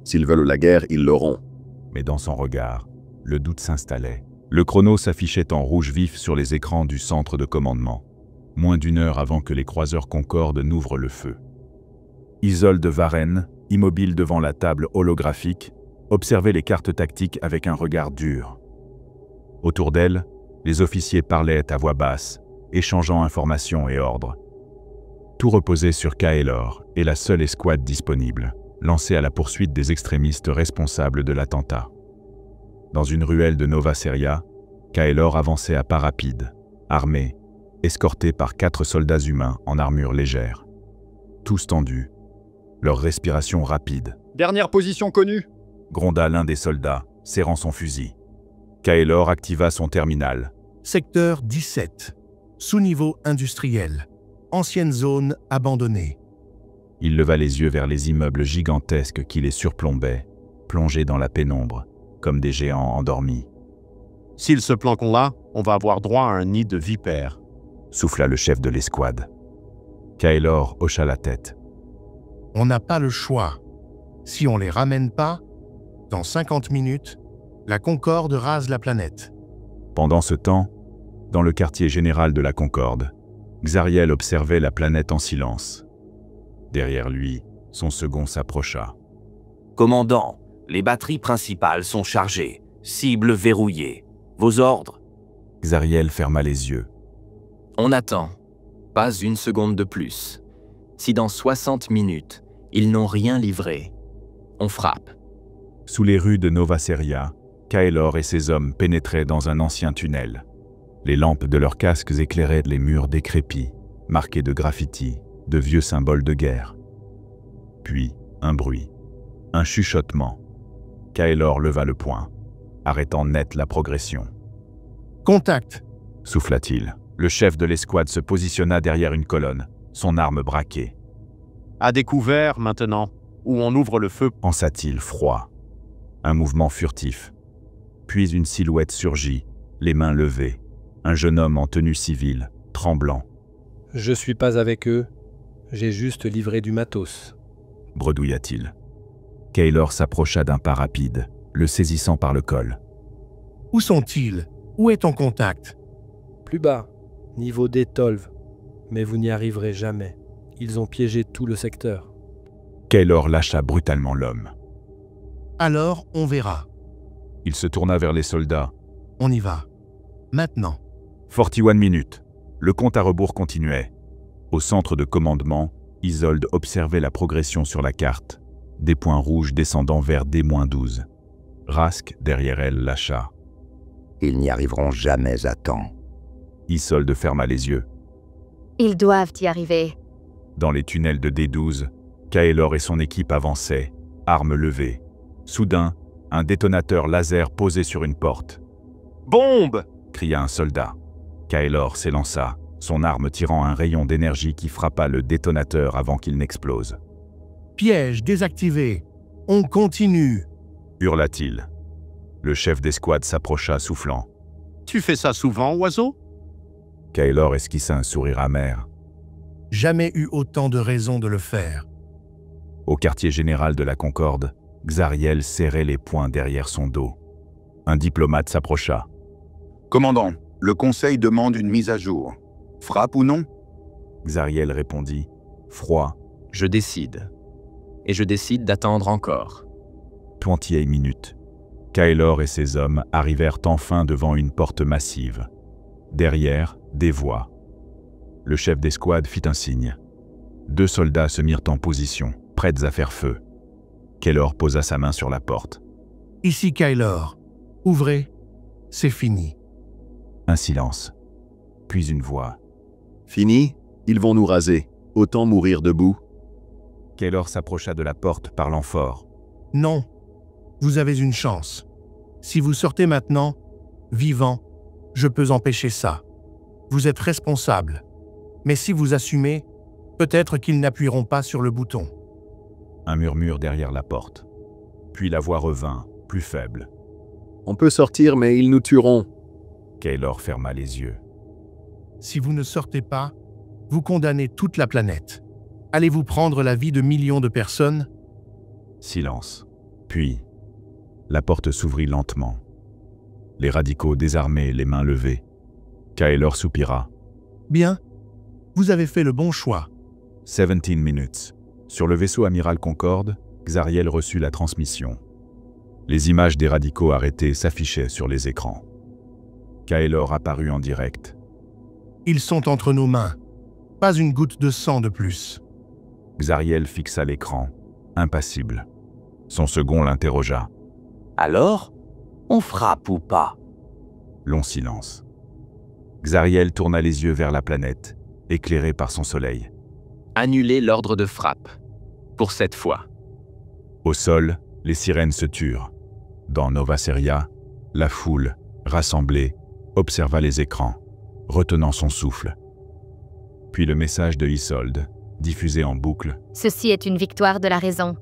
Speaker 15: S'ils veulent la guerre, ils l'auront.
Speaker 1: Mais dans son regard, le doute s'installait. Le chrono s'affichait en rouge vif sur les écrans du centre de commandement, moins d'une heure avant que les croiseurs Concorde n'ouvrent le feu. Isolde Varenne, immobile devant la table holographique, observait les cartes tactiques avec un regard dur. Autour d'elle, les officiers parlaient à voix basse, échangeant informations et ordres. Tout reposait sur Kaelor et la seule escouade disponible, lancée à la poursuite des extrémistes responsables de l'attentat. Dans une ruelle de Nova Seria, Kaelor avançait à pas rapide, armé, escorté par 4 soldats humains en armure légère. Tous tendus, leur respiration rapide.
Speaker 2: « Dernière position connue !»
Speaker 1: gronda l'un des soldats, serrant son fusil. Kaelor activa son terminal.
Speaker 6: Secteur 17. Sous-niveau industriel. Ancienne zone abandonnée.
Speaker 1: Il leva les yeux vers les immeubles gigantesques qui les surplombaient, plongés dans la pénombre, comme des géants endormis.
Speaker 18: « S'ils se planquent là, on va avoir droit à un nid de vipères. »
Speaker 1: souffla le chef de l'escouade. Kaelor hocha la tête.
Speaker 6: On n'a pas le choix. Si on les ramène pas, dans 50 minutes, la Concorde rase la planète.
Speaker 1: Pendant ce temps, dans le quartier général de la Concorde, Xariel observait la planète en silence. Derrière lui, son second s'approcha.
Speaker 20: « Commandant, les batteries principales sont chargées, cible verrouillée. Vos ordres ?»
Speaker 1: Xariel ferma les yeux.
Speaker 13: « On attend. Pas une seconde de plus. Si dans 60 minutes, ils n'ont rien livré, on frappe. »
Speaker 1: Sous les rues de Nova Seria, Kaelor et ses hommes pénétraient dans un ancien tunnel. Les lampes de leurs casques éclairaient les murs décrépits, marqués de graffitis, de vieux symboles de guerre. Puis, un bruit, un chuchotement. Kaelor leva le poing, arrêtant net la progression.
Speaker 6: « Contact !»
Speaker 1: souffla-t-il. Le chef de l'escouade se positionna derrière une colonne, son arme braquée.
Speaker 18: « À découvert, maintenant, où on ouvre le feu »
Speaker 1: pensa-t-il froid. Un mouvement furtif. Puis une silhouette surgit, les mains levées. Un jeune homme en tenue civile, tremblant.
Speaker 19: « Je suis pas avec eux, j'ai juste livré du matos. »
Speaker 1: bredouilla-t-il. Kaelor s'approcha d'un pas rapide, le saisissant par le col.
Speaker 6: « Où sont-ils? Où est ton contact ?»«
Speaker 19: Plus bas, niveau d'Etolv. Mais vous n'y arriverez jamais. Ils ont piégé tout le secteur. »
Speaker 1: Kaelor lâcha brutalement l'homme.
Speaker 6: « Alors, on verra. »
Speaker 1: Il se tourna vers les soldats.
Speaker 6: « On y va. Maintenant. »
Speaker 1: 41 minutes. Le compte à rebours continuait. Au centre de commandement, Isolde observait la progression sur la carte, des points rouges descendant vers D-12. Rask, derrière elle, lâcha.
Speaker 3: « Ils n'y arriveront jamais à temps. »
Speaker 1: Isolde ferma les yeux.
Speaker 7: « Ils doivent y arriver. »
Speaker 1: Dans les tunnels de D-12, Kaelor et son équipe avançaient, armes levées. Soudain, un détonateur laser posé sur une porte.
Speaker 18: « Bombe !»
Speaker 1: cria un soldat. Kaelor s'élança, son arme tirant un rayon d'énergie qui frappa le détonateur avant qu'il n'explose.
Speaker 6: « Piège désactivé. On continue !»
Speaker 1: hurla-t-il. Le chef d'escouade s'approcha soufflant.
Speaker 18: « Tu fais ça souvent, oiseau ?»
Speaker 1: Kaelor esquissa un sourire amer.
Speaker 6: « Jamais eu autant de raisons de le faire. »
Speaker 1: Au quartier général de la Concorde, Xariel serrait les poings derrière son dos. Un diplomate s'approcha.
Speaker 22: « Commandant, le Conseil demande une mise à jour. Frappe ou non ?»
Speaker 1: Xariel répondit, froid.
Speaker 13: « Je décide. Et je décide d'attendre encore. »
Speaker 1: 28 minutes. Kaelor et ses hommes arrivèrent enfin devant une porte massive. Derrière, des voix. Le chef d'escouade fit un signe. 2 soldats se mirent en position, prêts à faire feu. Kaelor posa sa main sur la porte.
Speaker 6: « Ici Kaelor. Ouvrez. C'est fini. »
Speaker 1: Un silence. Puis une voix.
Speaker 15: « Fini? Ils vont nous raser. Autant mourir debout. »
Speaker 1: Kaelor s'approcha de la porte, parlant fort.
Speaker 6: « Non. Vous avez une chance. Si vous sortez maintenant, vivant, je peux empêcher ça. Vous êtes responsable. Mais si vous assumez, peut-être qu'ils n'appuieront pas sur le bouton. »
Speaker 1: Un murmure derrière la porte. Puis la voix revint, plus faible.
Speaker 15: « On peut sortir, mais ils nous tueront. »
Speaker 1: Kaelor ferma les yeux.
Speaker 6: « Si vous ne sortez pas, vous condamnez toute la planète. Allez-vous prendre la vie de millions de personnes ?»
Speaker 1: Silence. Puis, la porte s'ouvrit lentement. Les radicaux désarmés, les mains levées. Kaelor soupira.
Speaker 6: Bien, vous avez fait le bon choix.
Speaker 1: 17 minutes. Sur le vaisseau amiral Concorde, Xariel reçut la transmission. Les images des radicaux arrêtés s'affichaient sur les écrans. Kaelor apparut en direct.
Speaker 6: Ils sont entre nos mains. Pas une goutte de sang de plus.
Speaker 1: Xariel fixa l'écran, impassible. Son second l'interrogea.
Speaker 20: Alors, on frappe ou pas?
Speaker 1: Long silence. Xariel tourna les yeux vers la planète, éclairée par son soleil.
Speaker 13: Annuler l'ordre de frappe. Pour cette fois.
Speaker 1: Au sol, les sirènes se turent. Dans Nova Seria, la foule, rassemblée, observa les écrans, retenant son souffle. Puis le message de Isolde, diffusé en boucle.
Speaker 7: Ceci est une victoire de la raison.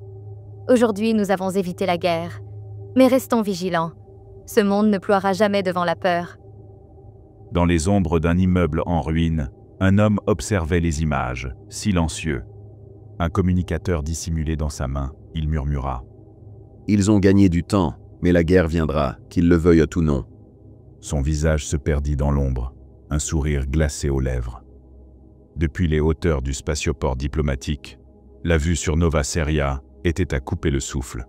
Speaker 7: Aujourd'hui, nous avons évité la guerre. Mais restons vigilants. Ce monde ne ploiera jamais devant la peur.
Speaker 1: Dans les ombres d'un immeuble en ruine, un homme observait les images, silencieux. Un communicateur dissimulé dans sa main, il murmura.
Speaker 2: Ils ont gagné du temps, mais la guerre viendra, qu'ils le veuillent ou non.
Speaker 1: Son visage se perdit dans l'ombre, un sourire glacé aux lèvres. Depuis les hauteurs du spatioport diplomatique, la vue sur Nova Seria était à couper le souffle.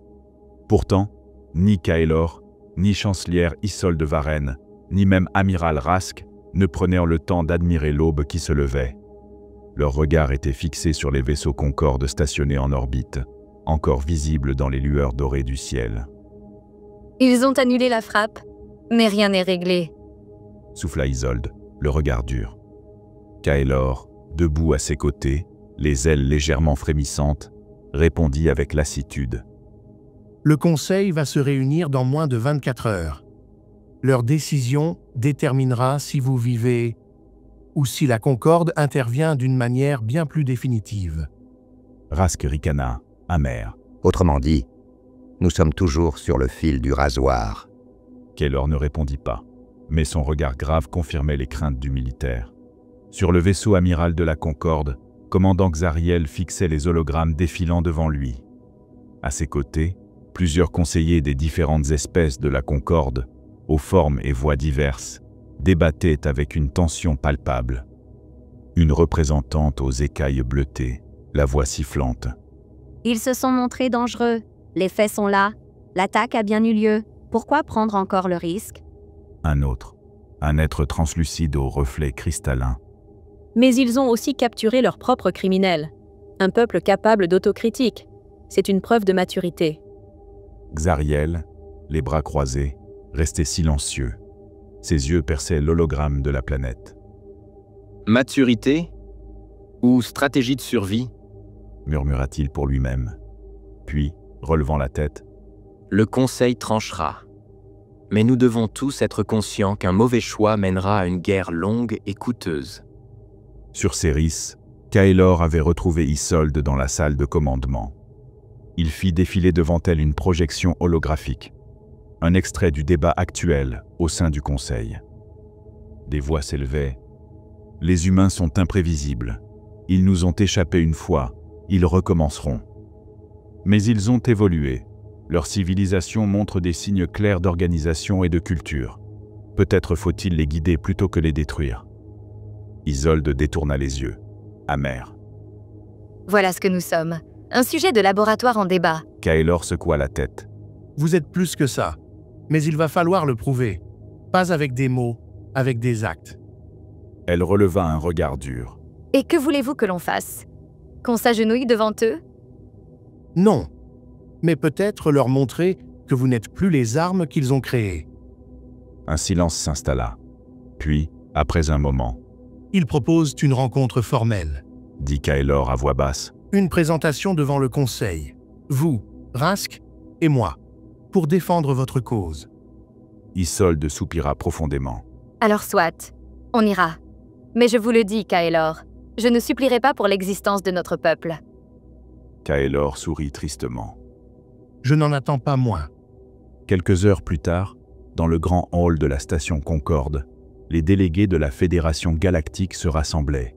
Speaker 1: Pourtant, ni Kaelor, ni chancelière Isolde Varenne, ni même amiral Rask ne prenèrent le temps d'admirer l'aube qui se levait. Leur regard était fixé sur les vaisseaux Concorde stationnés en orbite, encore visibles dans les lueurs dorées du ciel.
Speaker 7: Ils ont annulé la frappe, mais rien n'est réglé.
Speaker 1: Souffla Isolde, le regard dur. Kaelor, debout à ses côtés, les ailes légèrement frémissantes, répondit avec lassitude.
Speaker 6: Le Conseil va se réunir dans moins de 24 heures. Leur décision déterminera si vous vivez ou si la Concorde intervient d'une manière bien plus définitive.
Speaker 1: Rask ricana, amer.
Speaker 3: Autrement dit, nous sommes toujours sur le fil du rasoir.
Speaker 1: Kaelor ne répondit pas, mais son regard grave confirmait les craintes du militaire. Sur le vaisseau amiral de la Concorde, commandant Xariel fixait les hologrammes défilant devant lui. À ses côtés, plusieurs conseillers des différentes espèces de la Concorde, aux formes et voix diverses, débattaient avec une tension palpable. Une représentante aux écailles bleutées, la voix sifflante.
Speaker 11: Ils se sont montrés dangereux. Les faits sont là. L'attaque a bien eu lieu. Pourquoi prendre encore le risque?
Speaker 1: Un autre, un être translucide aux reflets cristallins.
Speaker 23: Mais ils ont aussi capturé leurs propres criminels. Un peuple capable d'autocritique. C'est une preuve de maturité.
Speaker 1: Xariel, les bras croisés, restait silencieux. Ses yeux perçaient l'hologramme de la planète.
Speaker 13: Maturité ou stratégie de survie?
Speaker 1: Murmura-t-il pour lui-même. Puis, relevant la tête,
Speaker 13: le Conseil tranchera. Mais nous devons tous être conscients qu'un mauvais choix mènera à une guerre longue et coûteuse.
Speaker 1: Sur Céris, Kaelor avait retrouvé Isolde dans la salle de commandement. Il fit défiler devant elle une projection holographique, un extrait du débat actuel au sein du Conseil. Des voix s'élevaient. Les humains sont imprévisibles. Ils nous ont échappé une fois, ils recommenceront. Mais ils ont évolué. Leur civilisation montre des signes clairs d'organisation et de culture. Peut-être faut-il les guider plutôt que les détruire. Isolde détourna les yeux, amère.
Speaker 7: Voilà ce que nous sommes. Un sujet de laboratoire en débat.
Speaker 1: Kaelor secoua la tête.
Speaker 6: Vous êtes plus que ça. Mais il va falloir le prouver. Pas avec des mots, avec des actes.
Speaker 1: Elle releva un regard dur.
Speaker 7: Et que voulez-vous que l'on fasse? Qu'on s'agenouille devant eux?
Speaker 6: Non. Mais peut-être leur montrer que vous n'êtes plus les armes qu'ils ont créées.
Speaker 1: Un silence s'installa. Puis, après un moment,
Speaker 6: ils proposent une rencontre formelle,
Speaker 1: dit Kaelor à voix basse.
Speaker 6: Une présentation devant le Conseil. Vous, Rask et moi, pour défendre votre cause.
Speaker 1: Isolde soupira profondément.
Speaker 7: Alors soit, on ira. Mais je vous le dis, Kaelor, je ne supplierai pas pour l'existence de notre peuple.
Speaker 1: Kaelor sourit tristement.
Speaker 6: Je n'en attends pas moins.
Speaker 1: Quelques heures plus tard, dans le grand hall de la station Concorde, les délégués de la Fédération galactique se rassemblaient.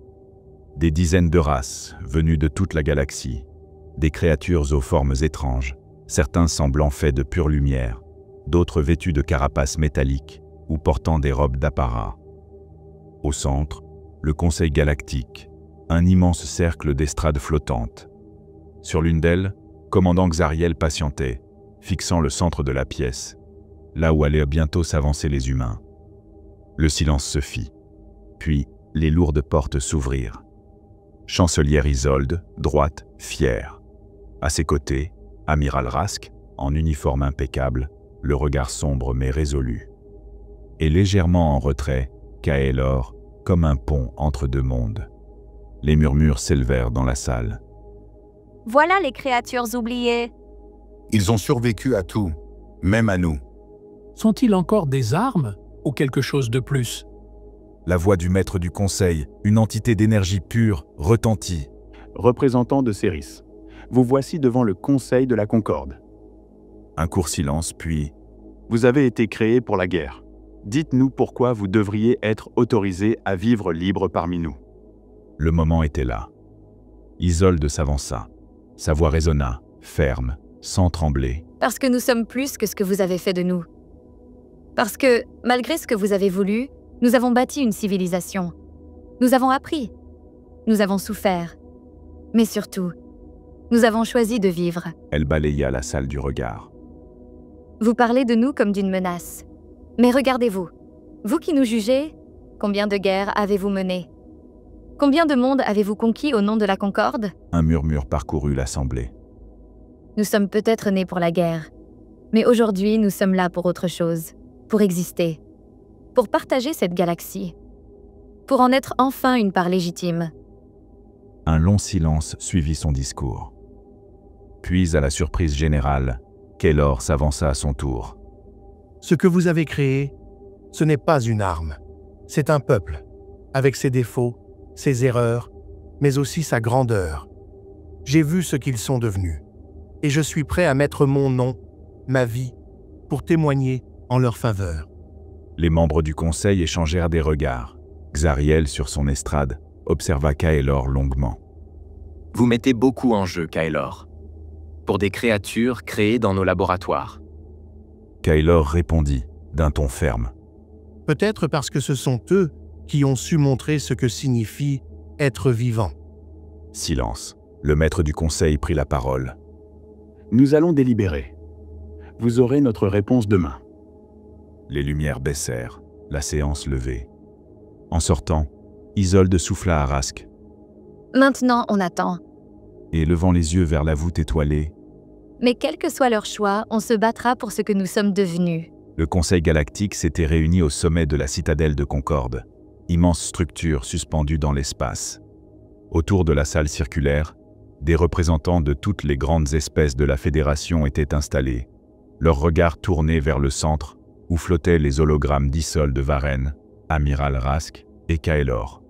Speaker 1: Des dizaines de races, venues de toute la galaxie, des créatures aux formes étranges, certains semblant faits de pure lumière, d'autres vêtus de carapaces métalliques ou portant des robes d'apparat. Au centre, le Conseil galactique, un immense cercle d'estrades flottantes. Sur l'une d'elles, commandant Xariel patientait, fixant le centre de la pièce, là où allaient bientôt s'avancer les humains. Le silence se fit, puis les lourdes portes s'ouvrirent. Chancelière Isolde, droite, fière. À ses côtés, Amiral Rask, en uniforme impeccable, le regard sombre mais résolu. Et légèrement en retrait, Kaelor, comme un pont entre deux mondes. Les murmures s'élevèrent dans la salle.
Speaker 11: Voilà les créatures oubliées.
Speaker 22: Ils ont survécu à tout, même à nous.
Speaker 4: Sont-ils encore des armes ou quelque chose de plus?
Speaker 1: La voix du maître du conseil, une entité d'énergie pure, retentit.
Speaker 21: Représentant de Céris, vous voici devant le Conseil de la Concorde.
Speaker 1: Un court silence, puis...
Speaker 21: Vous avez été créé pour la guerre. Dites-nous pourquoi vous devriez être autorisé à vivre libre parmi nous.
Speaker 1: Le moment était là. Isolde s'avança. Sa voix résonna, ferme, sans trembler.
Speaker 7: Parce que nous sommes plus que ce que vous avez fait de nous. Parce que, malgré ce que vous avez voulu, nous avons bâti une civilisation. Nous avons appris. Nous avons souffert. Mais surtout, nous avons choisi de vivre.
Speaker 1: Elle balaya la salle du regard.
Speaker 7: Vous parlez de nous comme d'une menace. Mais regardez-vous. Vous qui nous jugez, combien de guerres avez-vous menées? Combien de mondes avez-vous conquis au nom de la Concorde?
Speaker 1: Un murmure parcourut l'assemblée.
Speaker 7: Nous sommes peut-être nés pour la guerre. Mais aujourd'hui, nous sommes là pour autre chose. Pour exister. Pour partager cette galaxie. Pour en être enfin une part légitime.
Speaker 1: Un long silence suivit son discours. Puis, à la surprise générale, Kaelor s'avança à son tour.
Speaker 6: Ce que vous avez créé, ce n'est pas une arme. C'est un peuple, avec ses défauts, ses erreurs, mais aussi sa grandeur. J'ai vu ce qu'ils sont devenus. Et je suis prêt à mettre mon nom, ma vie, pour témoigner en leur faveur.
Speaker 1: Les membres du conseil échangèrent des regards. Xariel, sur son estrade, observa Kaelor longuement.
Speaker 13: Vous mettez beaucoup en jeu, Kaelor. Pour des créatures créées dans nos laboratoires.
Speaker 1: Kaelor répondit, d'un ton ferme.
Speaker 6: Peut-être parce que ce sont eux qui ont su montrer ce que signifie être vivant.
Speaker 1: Silence. Le maître du conseil prit la parole.
Speaker 21: Nous allons délibérer. Vous aurez notre réponse demain.
Speaker 1: Les lumières baissèrent, la séance levée. En sortant, Isolde souffla à Rask.
Speaker 7: Maintenant, on attend.
Speaker 1: Et levant les yeux vers la voûte étoilée.
Speaker 7: Mais quel que soit leur choix, on se battra pour ce que nous sommes devenus.
Speaker 1: Le Conseil galactique s'était réuni au sommet de la citadelle de Concorde, immense structure suspendue dans l'espace. Autour de la salle circulaire, des représentants de toutes les grandes espèces de la Fédération étaient installés, leurs regards tournés vers le centre, où flottaient les hologrammes d'Isolde Varenne, Amiral Rask et Kaelor.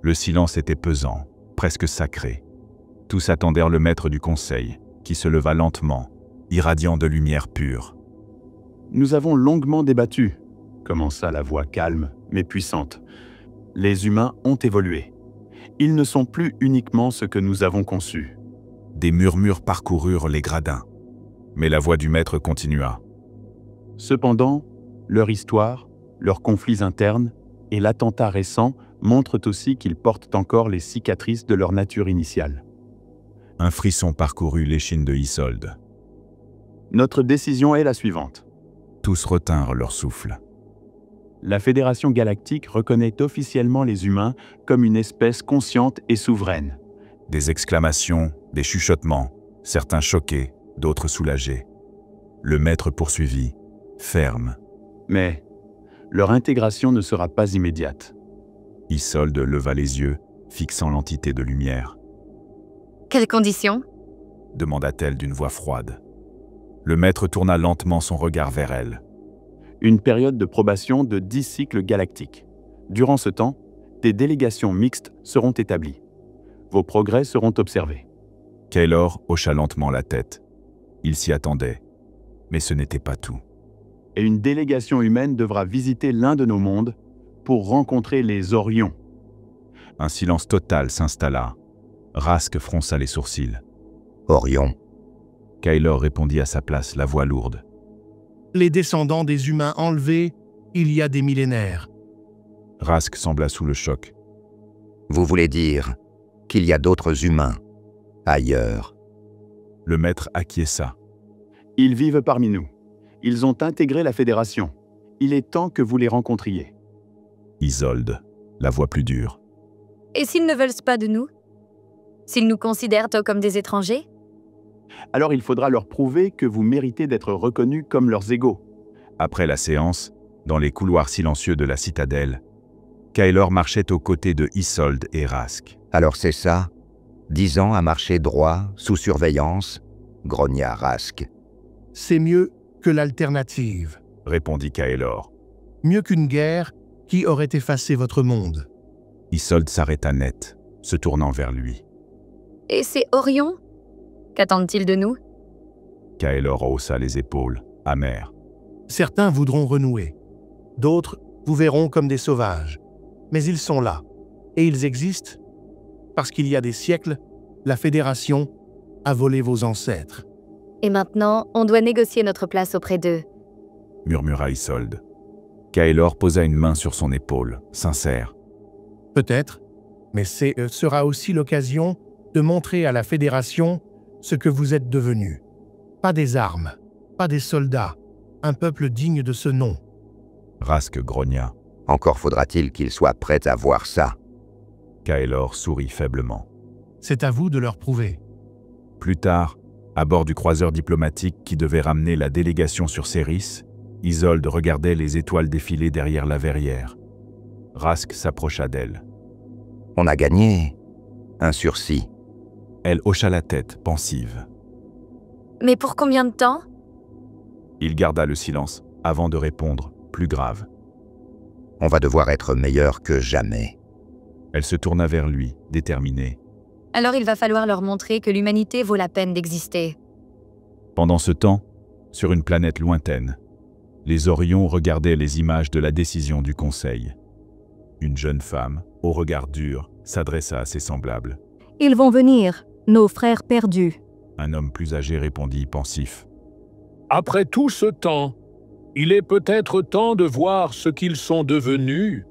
Speaker 1: Le silence était pesant, presque sacré. Tous attendirent le maître du conseil, qui se leva lentement, irradiant de lumière pure.
Speaker 21: Nous avons longuement débattu, commença la voix calme mais puissante. Les humains ont évolué. Ils ne sont plus uniquement ce que nous avons conçu.
Speaker 1: Des murmures parcoururent les gradins, mais la voix du maître continua.
Speaker 21: Cependant, leur histoire, leurs conflits internes et l'attentat récent montrent aussi qu'ils portent encore les cicatrices de leur nature initiale.
Speaker 1: Un frisson parcourut l'échine de Isolde.
Speaker 21: Notre décision est la suivante.
Speaker 1: Tous retinrent leur souffle.
Speaker 21: La Fédération galactique reconnaît officiellement les humains comme une espèce consciente et souveraine.
Speaker 1: Des exclamations, des chuchotements, certains choqués, d'autres soulagés. Le maître poursuivit, ferme.
Speaker 21: Mais leur intégration ne sera pas immédiate.
Speaker 1: Isolde leva les yeux, fixant l'entité de lumière.
Speaker 7: Quelles conditions ?
Speaker 1: Demanda-t-elle d'une voix froide. Le maître tourna lentement son regard vers elle.
Speaker 21: Une période de probation de 10 cycles galactiques. Durant ce temps, des délégations mixtes seront établies. Vos progrès seront observés.
Speaker 1: Kaelor hocha lentement la tête. Il s'y attendait, mais ce n'était pas tout.
Speaker 21: Et une délégation humaine devra visiter l'un de nos mondes pour rencontrer les Orions.
Speaker 1: Un silence total s'installa. Rask fronça les sourcils.
Speaker 3: Orion.
Speaker 1: Kaelor répondit à sa place, la voix lourde.
Speaker 6: Les descendants des humains enlevés il y a des millénaires.
Speaker 1: Rask sembla sous le choc.
Speaker 3: Vous voulez dire qu'il y a d'autres humains ailleurs?
Speaker 1: Le maître acquiesça.
Speaker 21: Ils vivent parmi nous. Ils ont intégré la Fédération. Il est temps que vous les rencontriez.
Speaker 1: Isolde, la voix plus dure.
Speaker 7: Et s'ils ne veulent pas de nous? S'ils nous considèrent comme des étrangers?
Speaker 21: Alors il faudra leur prouver que vous méritez d'être reconnus comme leurs égaux.
Speaker 1: Après la séance, dans les couloirs silencieux de la citadelle, Kaelor marchait aux côtés de Isolde et Rask.
Speaker 3: Alors c'est ça? 10 ans à marcher droit, sous surveillance, grogna Rask.
Speaker 6: C'est mieux que l'alternative,
Speaker 1: répondit Kaelor.
Speaker 6: Mieux qu'une guerre qui aurait effacé votre monde.
Speaker 1: Isolde s'arrêta net, se tournant vers lui.
Speaker 7: Et c'est Orion? Qu'attendent-ils de nous?
Speaker 1: Kaelor haussa les épaules, amer.
Speaker 6: Certains voudront renouer. D'autres vous verront comme des sauvages. Mais ils sont là. Et ils existent parce qu'il y a des siècles, la Fédération a volé vos ancêtres.
Speaker 7: Et maintenant, on doit négocier notre place auprès d'eux,
Speaker 1: murmura Isolde. Kaelor posa une main sur son épaule, sincère.
Speaker 6: Peut-être, mais ce sera aussi l'occasion de montrer à la Fédération ce que vous êtes devenus. Pas des armes, pas des soldats, un peuple digne de ce nom.
Speaker 1: Rask grogna.
Speaker 3: Encore faudra-t-il qu'ils soient prêts à voir ça.
Speaker 1: Kaelor sourit faiblement.
Speaker 6: C'est à vous de leur prouver.
Speaker 1: Plus tard, à bord du croiseur diplomatique qui devait ramener la délégation sur Céris, Isolde regardait les étoiles défiler derrière la verrière. Rask s'approcha d'elle.
Speaker 3: On a gagné un sursis.
Speaker 1: Elle hocha la tête, pensive.
Speaker 7: Mais pour combien de temps?
Speaker 1: Il garda le silence, avant de répondre, plus grave.
Speaker 3: On va devoir être meilleur que jamais.
Speaker 1: Elle se tourna vers lui, déterminée.
Speaker 7: Alors il va falloir leur montrer que l'humanité vaut la peine d'exister.
Speaker 1: Pendant ce temps, sur une planète lointaine, les Orions regardaient les images de la décision du Conseil. Une jeune femme, au regard dur, s'adressa à ses semblables.
Speaker 5: Ils vont venir, nos frères perdus.
Speaker 1: Un homme plus âgé répondit, pensif.
Speaker 4: Après tout ce temps, il est peut-être temps de voir ce qu'ils sont devenus.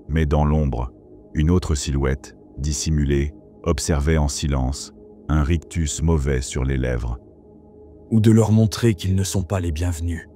Speaker 1: Mais dans l'ombre, une autre silhouette, dissimulée, observait en silence, un rictus mauvais sur les lèvres.
Speaker 8: Ou de leur montrer qu'ils ne sont pas les bienvenus.